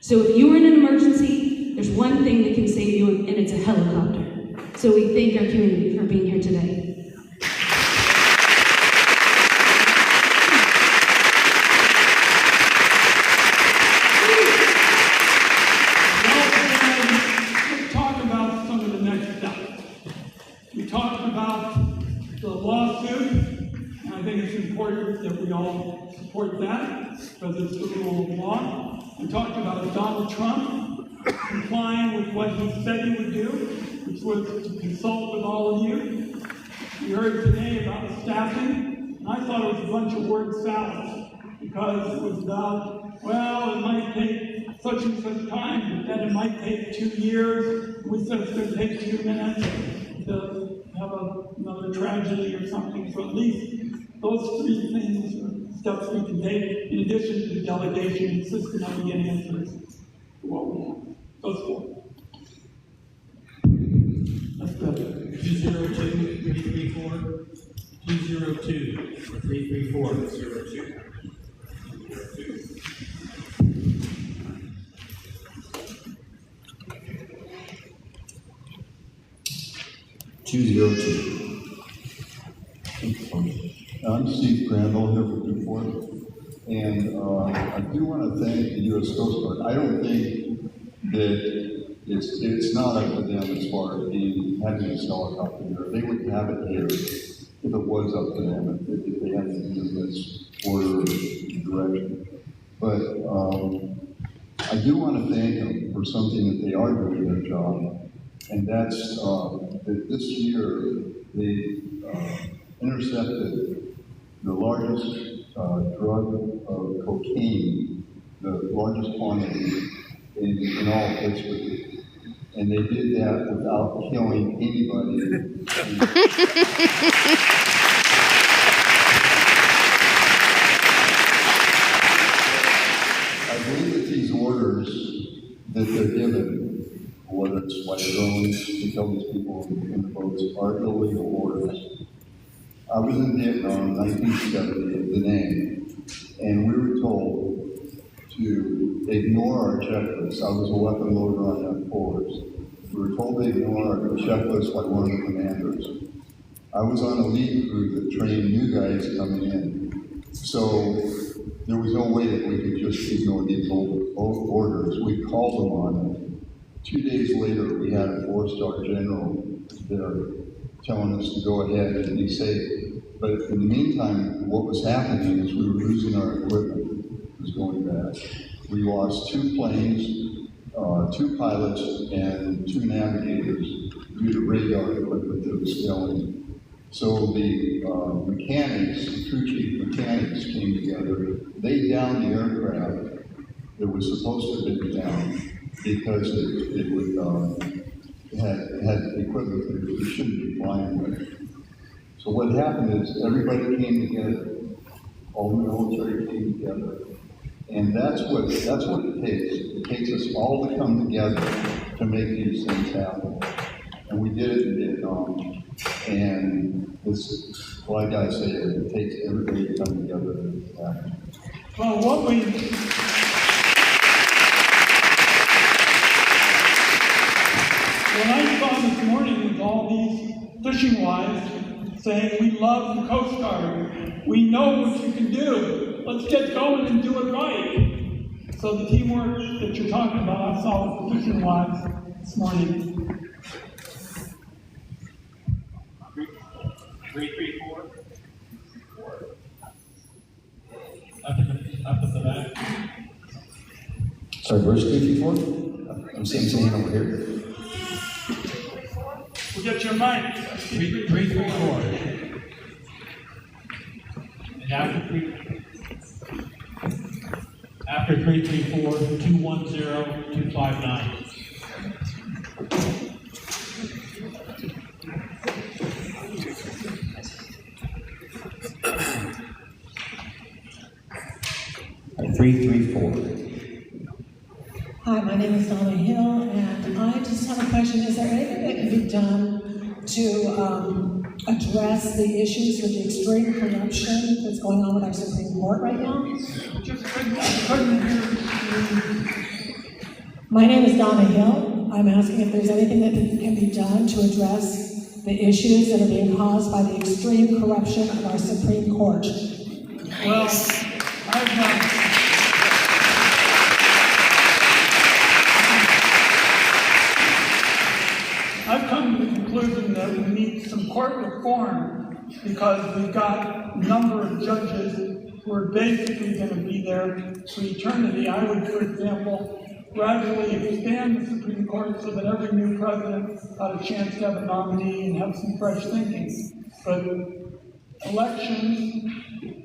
So if you are in an emergency, there's one thing that can save you, and it's a helicopter. So we thank our community for being here today. That we all support that, because it's the rule of law. We talked about Donald Trump complying with what he said he would do, which was to consult with all of you. We heard today about staffing, and I thought it was a bunch of word salad, because it was about, well, it might take such and such time, but then it might take 2 years. We said it's going to take 2 minutes to have another tragedy or something, so at least those 3 things are steps we can take, in addition to the delegation and insisting on we get answers to what we want. Those 4. That's good. 202-334. 202-334. 02. 202. I'm Steve Crandall here for Newport. And I do want to thank the U.S. Coast Guard. I don't think that it's not up to them as far as having this helicopter here. They would have it here if it was up to them, if they had to do this order or direction. But I do want to thank them for something that they are doing their job, and that's that this year they intercepted the largest drug of cocaine, the largest quantity in all history. And they did that without killing anybody. I believe that these orders that they're given, whether it's like drones to kill these people in the boats, are illegal orders. I was in Vietnam in 1970 at Da Nang, and we were told to ignore our checklist. I was a weapon loader on F4s. We were told to ignore our checklist by one of the commanders. I was on a lead crew that trained new guys coming in. So there was no way that we could just ignore these old orders. We called them on it. 2 days later, we had a 4-star general there telling us to go ahead and be safe. But in the meantime, what was happening is we were losing our equipment. It was going bad. We lost 2 planes, 2 pilots, and 2 navigators due to radar equipment that was failing. So the mechanics, the crew chief mechanics came together. They downed the aircraft that was supposed to have been down because it would had equipment that it shouldn't be flying with. So what happened is everybody came together, all the military came together, and that's what it takes. It takes us all to come together to make these things happen. And we did it in Vietnam. And this, like I say, it takes everybody to come together to make it happen. Well, what I saw this morning was all these fishing wives saying, we love the Coast Guard. We know what you can do. Let's get going and do it right. So the teamwork that you're talking about, I saw with the fishing wives this morning. 334. Up at the back. Sorry, where's 334? I'm saying over here. We'll get your mic. 334. And after 334, 210, 259. Hi, my name is Donna Hill, and I just have a question. Is there anything that can be done to address the issues with the extreme corruption that's going on with our Supreme Court right now? My name is Donna Hill. I'm asking if there's anything that can be done to address the issues that are being caused by the extreme corruption of our Supreme Court. Nice. Well, I've come to the conclusion that we need some court reform because we've got a number of judges who are basically going to be there for eternity. I would, for example, gradually expand the Supreme Court so that every new president got a chance to have a nominee and have some fresh thinking. But elections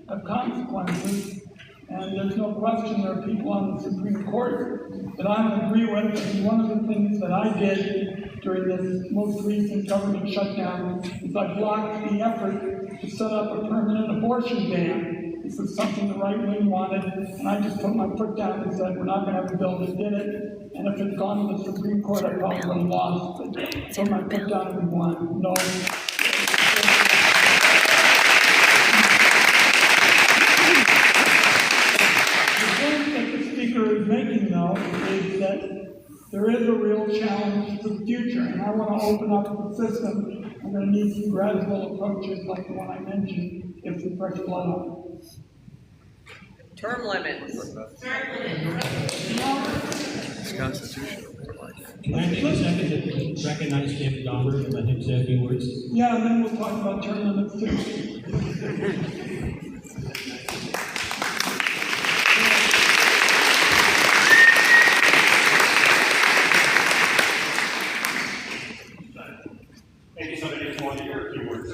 have consequences, and there's no question there are people on the Supreme Court that I don't agree with. And one of the things that I did during this most recent government shutdown is I blocked the effort to set up a permanent abortion ban. This was something the right wing wanted, and I just put my foot down and said, we're not going to have a bill that did it. And if it had gone to the Supreme Court, I probably would have lost. But put my foot down and we won. No. Is making, though, is that there is a real challenge for the future, and I want to open up the system. I'm going to need some gradual approaches like the one I mentioned, give some fresh blood on. Term limits. It's constitutional. Can I take a second to recognize David Gomberg and let him say a few words? Yeah, and then we'll talk about term limits too. Maybe somebody just wanted to hear a few words.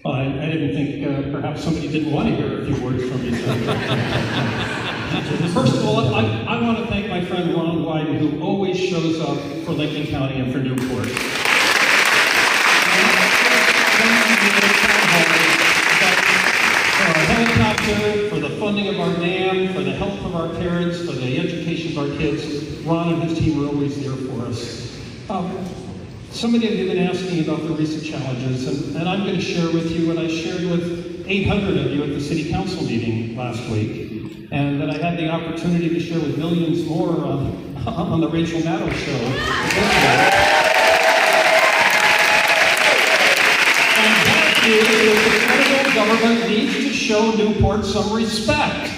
I didn't think perhaps somebody didn't want to hear a few words from me. First of all, I want to thank my friend Ron Wyden, who always shows up for Lincoln County and for Newport. For our helicopter, for the funding of our dam, for the health of our parents, for the education of our kids, Ron and his team are always there for us. Somebody have been asking about the recent challenges, and I'm going to share with you what I shared with 800 of you at the City Council meeting last week, and that I had the opportunity to share with millions more on the Rachel Maddow show. And that is the federal government needs to show Newport some respect.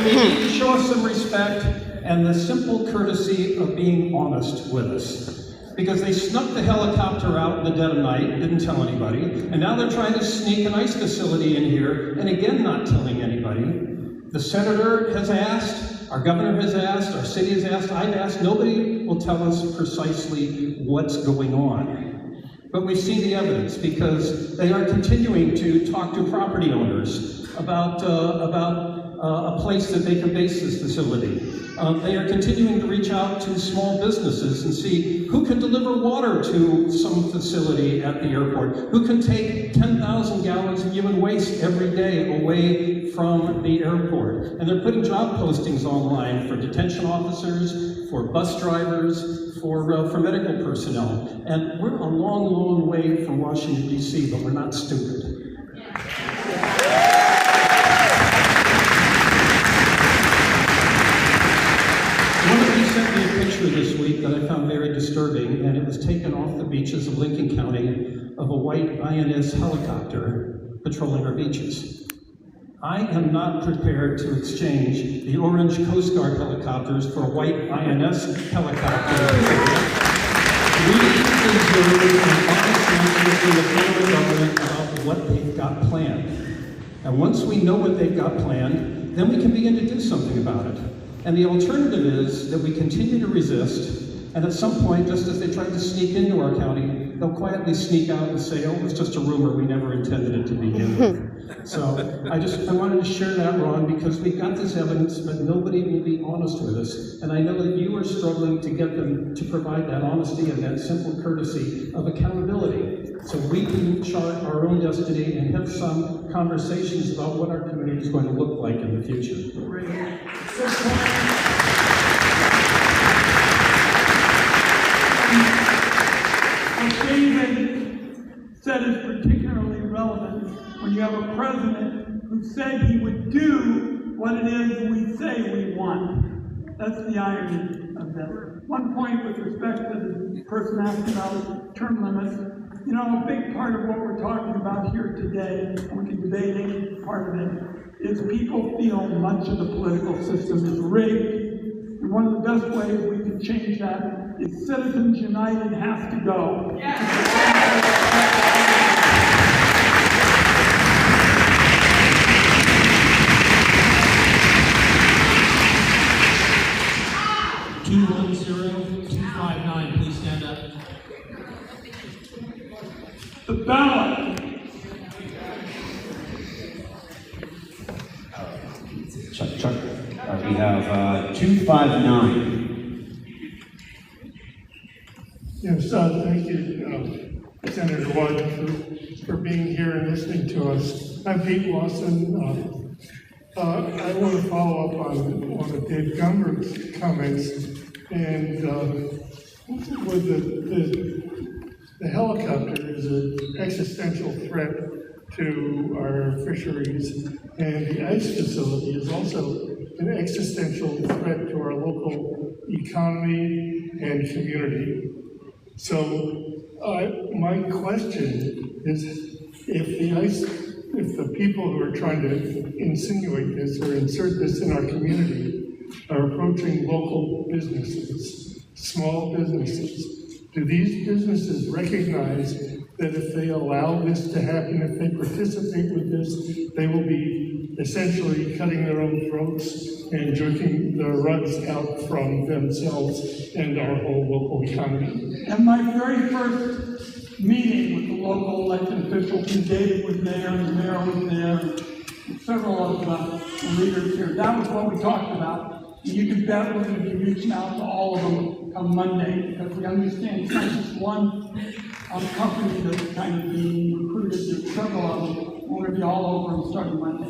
They need to show us some respect and the simple courtesy of being honest with us. Because they snuck the helicopter out in the dead of night, didn't tell anybody, and now they're trying to sneak an ice facility in here, and again not telling anybody. The senator has asked, our governor has asked, our city has asked, I've asked, nobody will tell us precisely what's going on. But we've seen the evidence because they are continuing to talk to property owners about a place that they can base this facility. They are continuing to reach out to small businesses and see who can deliver water to some facility at the airport, who can take 10,000 gallons of human waste every day away from the airport. And they're putting job postings online for detention officers, for bus drivers, for medical personnel. And we're a long, long way from Washington, D.C., but we're not stupid. Sent me a picture this week that I found very disturbing, and it was taken off the beaches of Lincoln County of a white INS helicopter patrolling our beaches. I am not prepared to exchange the orange Coast Guard helicopters for a white INS helicopter. We deserve an honest answer from the federal government about what they've got planned. And once we know what they've got planned, then we can begin to do something about it. And the alternative is that we continue to resist, and at some point, just as they tried to sneak into our county, they'll quietly sneak out and say, oh, it was just a rumor, we never intended it to begin with. So I wanted to share that, Ron, because we've got this evidence, but nobody will be honest with us. And I know that you are struggling to get them to provide that honesty and that simple courtesy of accountability, so we can chart our own destiny and have some conversations about what our community is going to look like in the future. What David said is particularly relevant when you have a president who said he would do what it is we say we want. That's the irony of that. One point with respect to the person asked about term limits, you know, a big part of what we're talking about here today, and we can debate any part of it, is people feel much of the political system is rigged. And one of the best ways we can change that is Citizens United has to go. Please stand up. The ballot. Chuck. We have 259. Yes, thank you, Senator Wyden, for being here and listening to us. I'm Pete Lawson. I want to follow up on one of Dave Gomberg's comments, and with the helicopter is an existential threat to our fisheries, and the ice facility is also an existential threat to our local economy and community. So my question is, if the people who are trying to insinuate this or insert this in our community are approaching local businesses, small businesses, do these businesses recognize that if they allow this to happen, if they participate with this, they will be essentially cutting their own throats and jerking the rugs out from themselves and our whole local economy? At my very first meeting with the local elected officials, and David was there, and the mayor was there, and several of the leaders here, that was what we talked about. And you can bet we're going to be reaching out to all of them come Monday, because we understand it's not just one company that's kind of being recruited, there's several of them. We're going to be all over them starting Monday.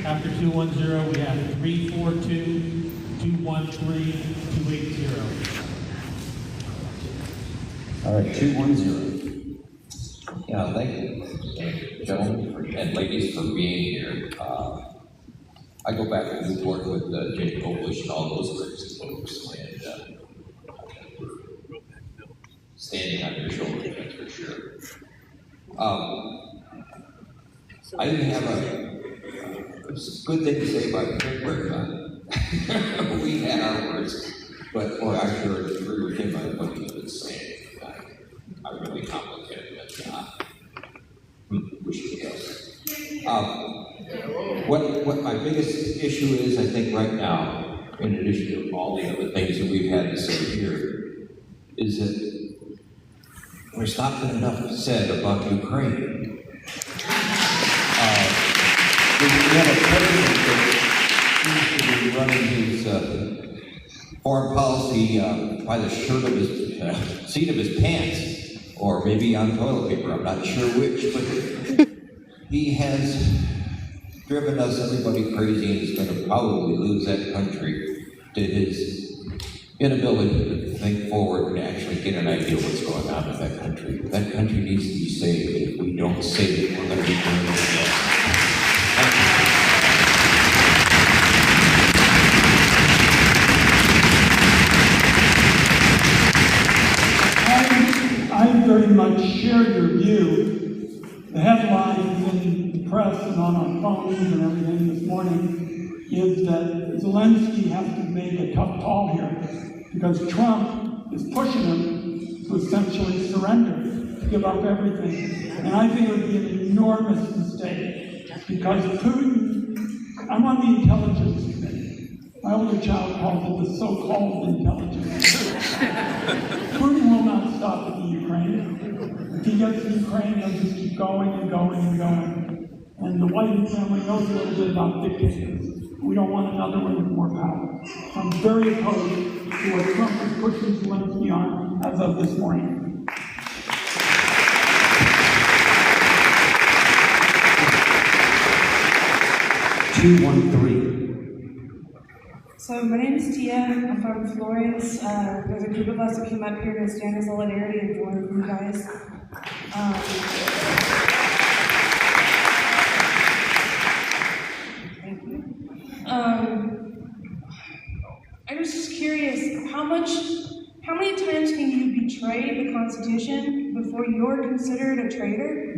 After 210, we have 342, 213, 280. All right, 210. Yeah, thank you, gentlemen and ladies, for being here. I go back to Newport with Jay Koblish and all those crazy folks, and standing on your shoulders, that's for sure. I didn't have a good thing to say about Gomberg. We had our words, but boy, I sure agree with him on what he's been saying. I really complicated it. Wish he does. What my biggest issue is, I think, right now, in addition to all the other things that we've had to say here, is that there's not been enough said about Ukraine. We have a president that seems to be running his foreign policy by the shirt of his seat of his pants, or maybe on toilet paper. I'm not sure which, but he has driven us, everybody, crazy, and is going to probably lose that country to his inability to think forward and actually get an idea of what's going on in that country. That country needs to be saved. If we don't save it, we're going to be doing it again. I very much share your view. The headlines in the press and on our phones and everything this morning is that Zelensky has to make a tough call here because Trump is pushing him to essentially surrender, to give up everything. And I think it would be an enormous mistake because Putin, I'm on the intelligence committee. My older child calls it the so-called intelligence. Putin will not stop at the Ukraine. If he gets to Ukraine, he'll just keep going and going and going. And the Wyden family knows a little bit about dictators. We don't want another one with more power. So I'm very opposed to what Trump is pushing Zelensky on as of this morning. So my name is Tia. I'm from Florence. There's a group of us that came up here to stand in solidarity and join with you guys. Thank you. I was just curious, how many times can you betray the Constitution before you're considered a traitor?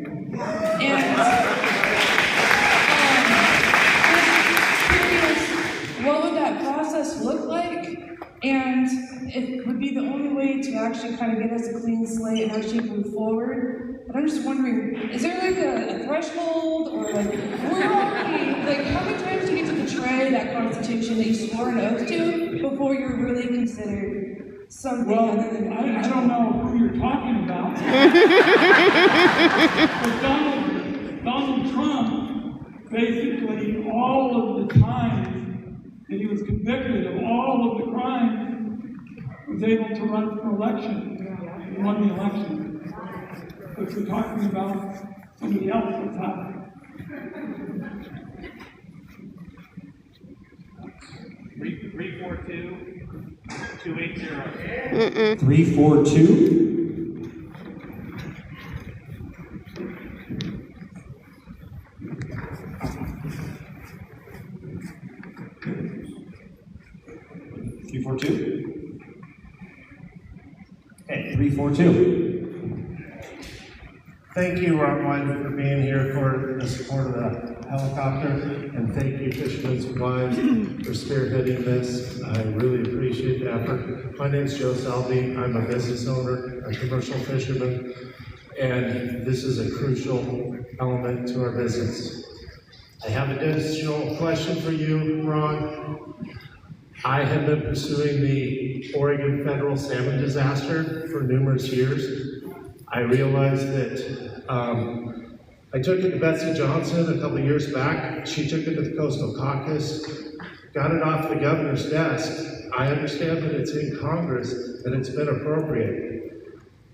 What would that process look like? And it would be the only way to actually kind of get us a clean slate and actually move forward. But I'm just wondering, is there like a threshold or like, where are we? Like, how many times do you get to betray that Constitution that you swore an oath to before you're really considered something other than I don't know who you're talking about. But Donald Trump, basically all of the time that he was convicted of all of the crimes, was able to run for election. He won the election. But if we're talking about somebody else, what's happening? 342. 280. 342. Okay, 342. Thank you, Ron Wyden, for being here for the support of the helicopter, and thank you, Fisherman's Wives, for spearheading this. I really appreciate the effort. My name is Joe Salvi. I'm a business owner, a commercial fisherman, and this is a crucial element to our business. I have an additional question for you, Ron. I have been pursuing the Oregon federal salmon disaster for numerous years. I realized that I took it to Betsy Johnson a couple of years back. She took it to the Coastal Caucus, got it off the governor's desk. I understand that it's in Congress and it's been appropriated.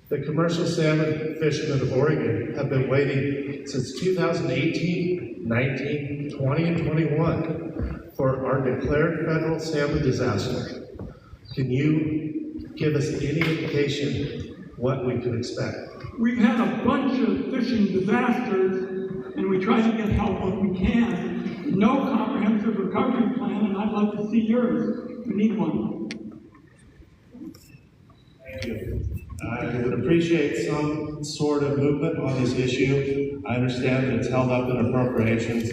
The commercial salmon fishermen of Oregon have been waiting since 2018, 19, 20, and 21 for our declared federal salmon disaster. Can you give us any indication what we can expect? We've had a bunch of fishing disasters, and we try to get help when we can. No comprehensive recovery plan, and I'd like to see yours. We need one. Thank you. I would appreciate some sort of movement on this issue. I understand that it's held up in appropriations.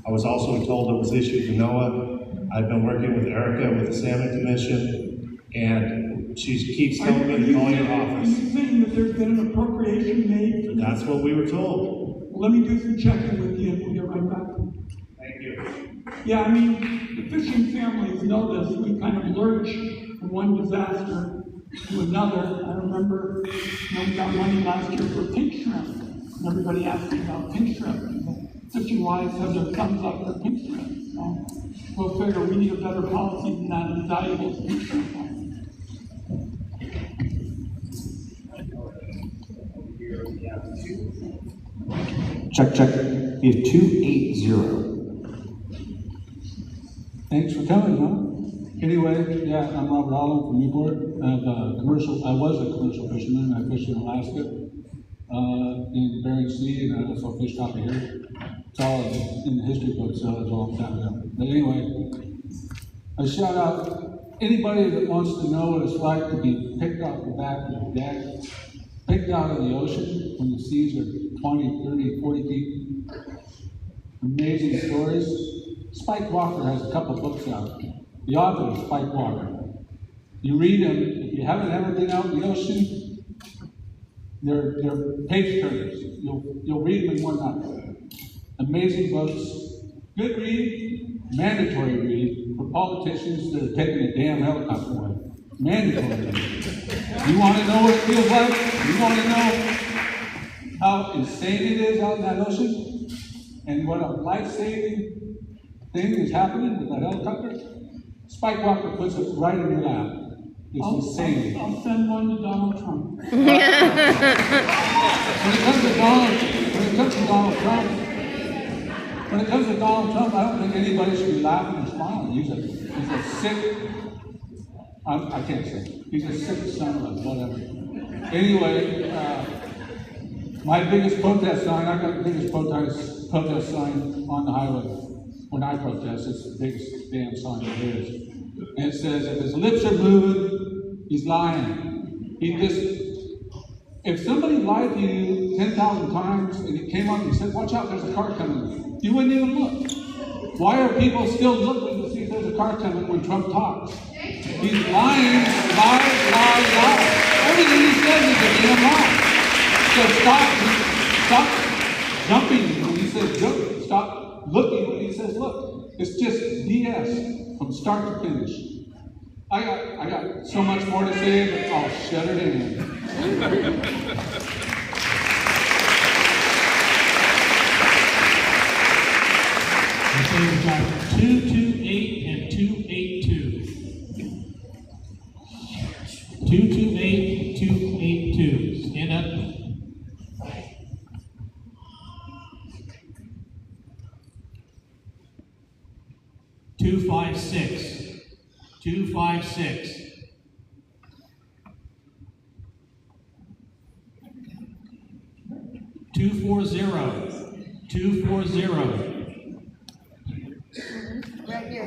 I was also told it was issued to NOAA. I've been working with Erica with the Salmon Commission, and she keeps telling me to call your office. Are you saying that there's been an appropriation made? That's what we were told. Well, let me do some checking with you, and we'll get right back. Thank you. Yeah, I mean, the fishing families know this. We kind of lurch from one disaster to another. I remember, we got money last year for pink shrimp, and everybody asked me about pink shrimp. Fishing wives have their thumbs up for pink shrimp. So we'll figure we need a better policy than that as valuable as pink shrimp. Check, check. We have 280. Thanks for coming, huh? Anyway, yeah, I'm Robert Allen from Newport. I was a commercial fisherman. I fished in Alaska, in Bering Sea, and I also fished out here. It's all in the history books, so it's a long time ago. But anyway, I shout out anybody that wants to know what it's like to be picked off the back of your deck, picked out of the ocean when the seas are 20, 30, 40 feet. Amazing stories. Spike Walker has a couple books out. The author is Spike Walker. You read them, if you haven't ever been out in the ocean, they're page turners. You'll read them in one night. Amazing books. Good read, mandatory read for politicians that are taking a damn helicopter away. Mandatory read. You want to know what it feels like? You want to know how insane it is out in that ocean? And what a life-saving thing is happening with that helicopter? Spike Walker puts it right in your lap. It's insane. I'll send one to Donald Trump. When it comes to Donald Trump, I don't think anybody should be laughing or smiling. He's a sick, I can't say. He's a sick son of a whatever. Anyway, my biggest protest sign, I got the biggest protest sign on the highway. When I protest, it's the biggest damn sign there is. And it says, if his lips are moving, he's lying. If somebody lied to you 10,000 times and it came up and said, watch out, there's a car coming, you wouldn't even look. Why are people still looking to see if there's a car coming when Trump talks? He's lying, lie. Everything he says is a damn lie. So stop jumping when he says jump. Stop looking when he says look. It's just BS from start to finish. I got so much more to say, but I'll shut it in. So we've got 228 and 282. 228, 282. Stand up. $256. 240. 240. Right here.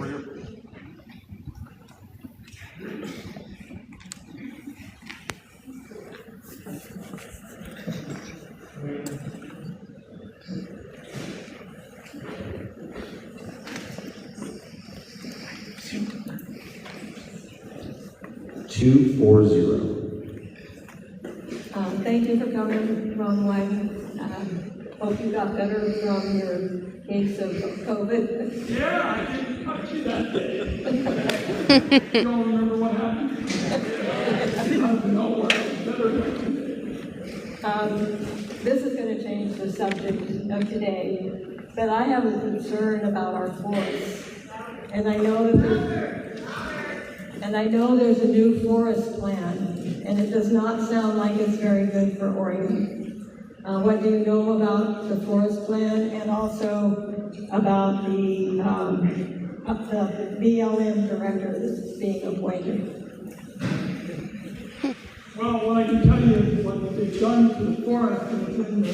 240. Thank you for coming, Ron Wyden. Hope you got better from your case of COVID. Yeah, I didn't touch you that day. You don't remember what happened? Out of nowhere, better This is going to change the subject of today, but I have a concern about our forests. And I know there's a new forest plan, and it does not sound like it's very good for Oregon. What do you know about the forest plan, and also about the BLM director that's being appointed? Well, what I can tell you is what they've done to the forest, and it's in the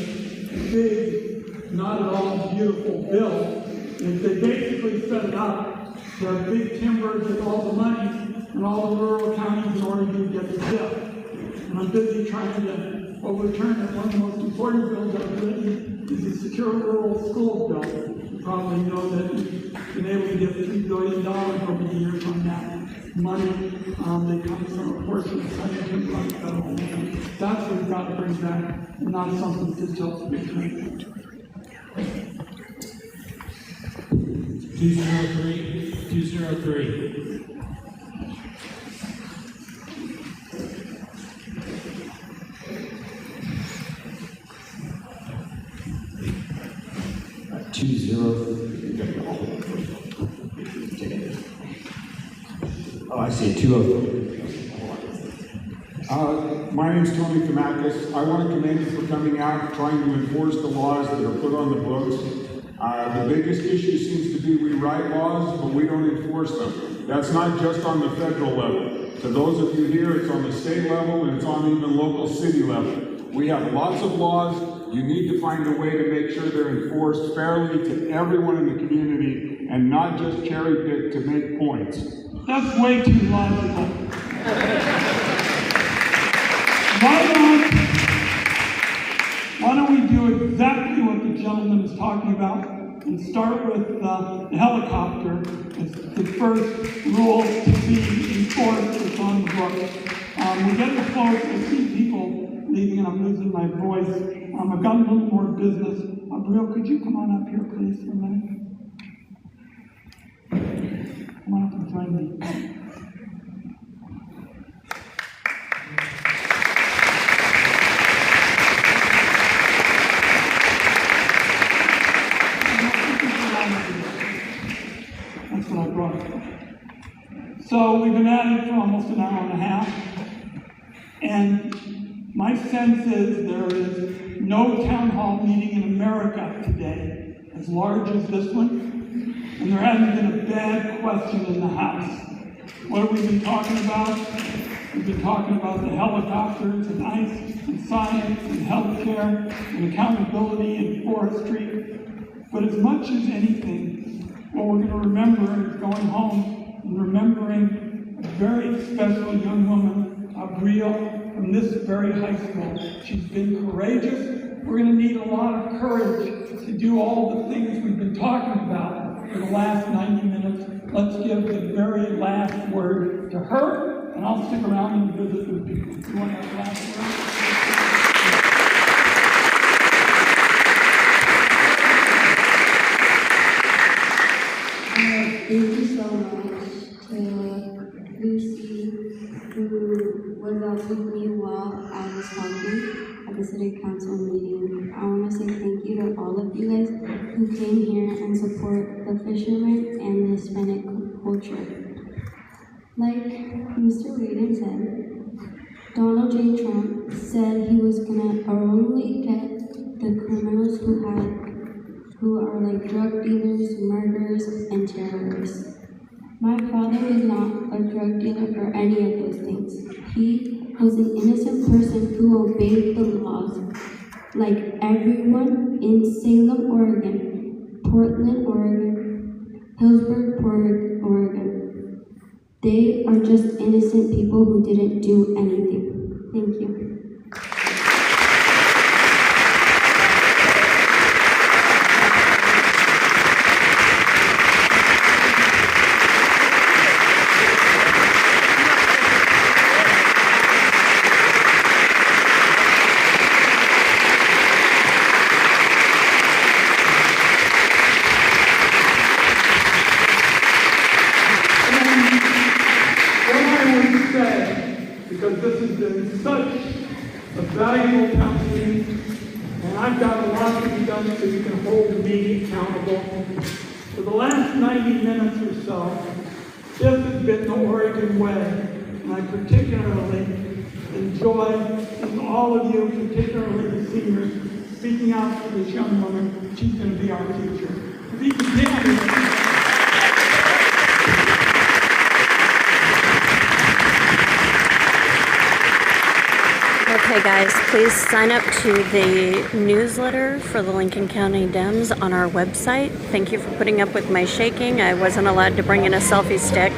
big, not at all beautiful bill, is they basically set it up to have big timbers with all the money and all the rural counties in order to get the bill. And I'm busy trying to overturn it. One of the most important bills I've written is the Secure Rural Schools Bill. You probably know that we've been able to get $3 billion over the years on that money. That comes from a portion of Senator federal land. That's what we've got to bring back, and not something that's just big. 203. 203. 203. Oh, I see. 203. My name's Tony Kamakis. I want to commend you for coming out, trying to enforce the laws that are put on the books. The biggest issue seems to be we write laws, but we don't enforce them. That's not just on the federal level. To those of you here, it's on the state level, and it's on even local city level. We have lots of laws. You need to find a way to make sure they're enforced fairly to everyone in the community, and not just cherry pick to make points. That's way too logical. Why don't we do exactly what the gentleman is talking about and start with the helicopter as the first rule to be enforced that's on the books. We're getting close. I see people leaving and I'm losing my voice. I've got a little more business. Abril, could you come on up here, please, for a minute? Come on up and join me. That's what I brought. So we've been at it for almost an hour and a half, and my sense is there is no town hall meeting in America today as large as this one, and there hasn't been a bad question in the House. What have we been talking about? We've been talking about the helicopters and ICE and science and healthcare and accountability and forestry. But as much as anything, what we're going to remember is going home and remembering a very special young woman, Abril, from this very high school. She's been courageous. We're going to need a lot of courage to do all the things we've been talking about for the last 90 minutes. Let's give the very last word to her, and I'll stick around and visit with people. You want to have the last word? Thank you so much to Lucy, who was up with me while I was talking at the City Council meeting. I want to say thank you to all of you guys who came here and support the fishermen and the Hispanic culture. Like Mr. Wyden said, Donald J. Trump said he was gonna only get the criminals who are like drug dealers, murderers, and terrorists. My father was not a drug dealer or any of those things. He was an innocent person who obeyed the laws. like everyone in Salem, Oregon, Portland, Oregon, Hillsburg, Oregon. They are just innocent people who didn't do anything. Thank you. Because this has been such a valuable counseling, and I've got a lot to be done so you can hold me accountable. For the last 90 minutes or so, this has been the Oregon way, and I particularly enjoy seeing all of you, particularly the seniors, speaking out for this young woman. She's going to be our future. If you continue, Okay guys, please sign up to the newsletter for the Lincoln County Dems on our website. Thank you for putting up with my shaking. I wasn't allowed to bring in a selfie stick.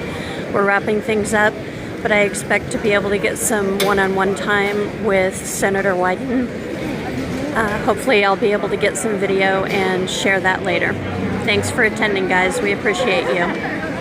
We're wrapping things up, but I expect to be able to get some one-on-one time with Senator Wyden. Hopefully I'll be able to get some video and share that later. Thanks for attending guys, we appreciate you.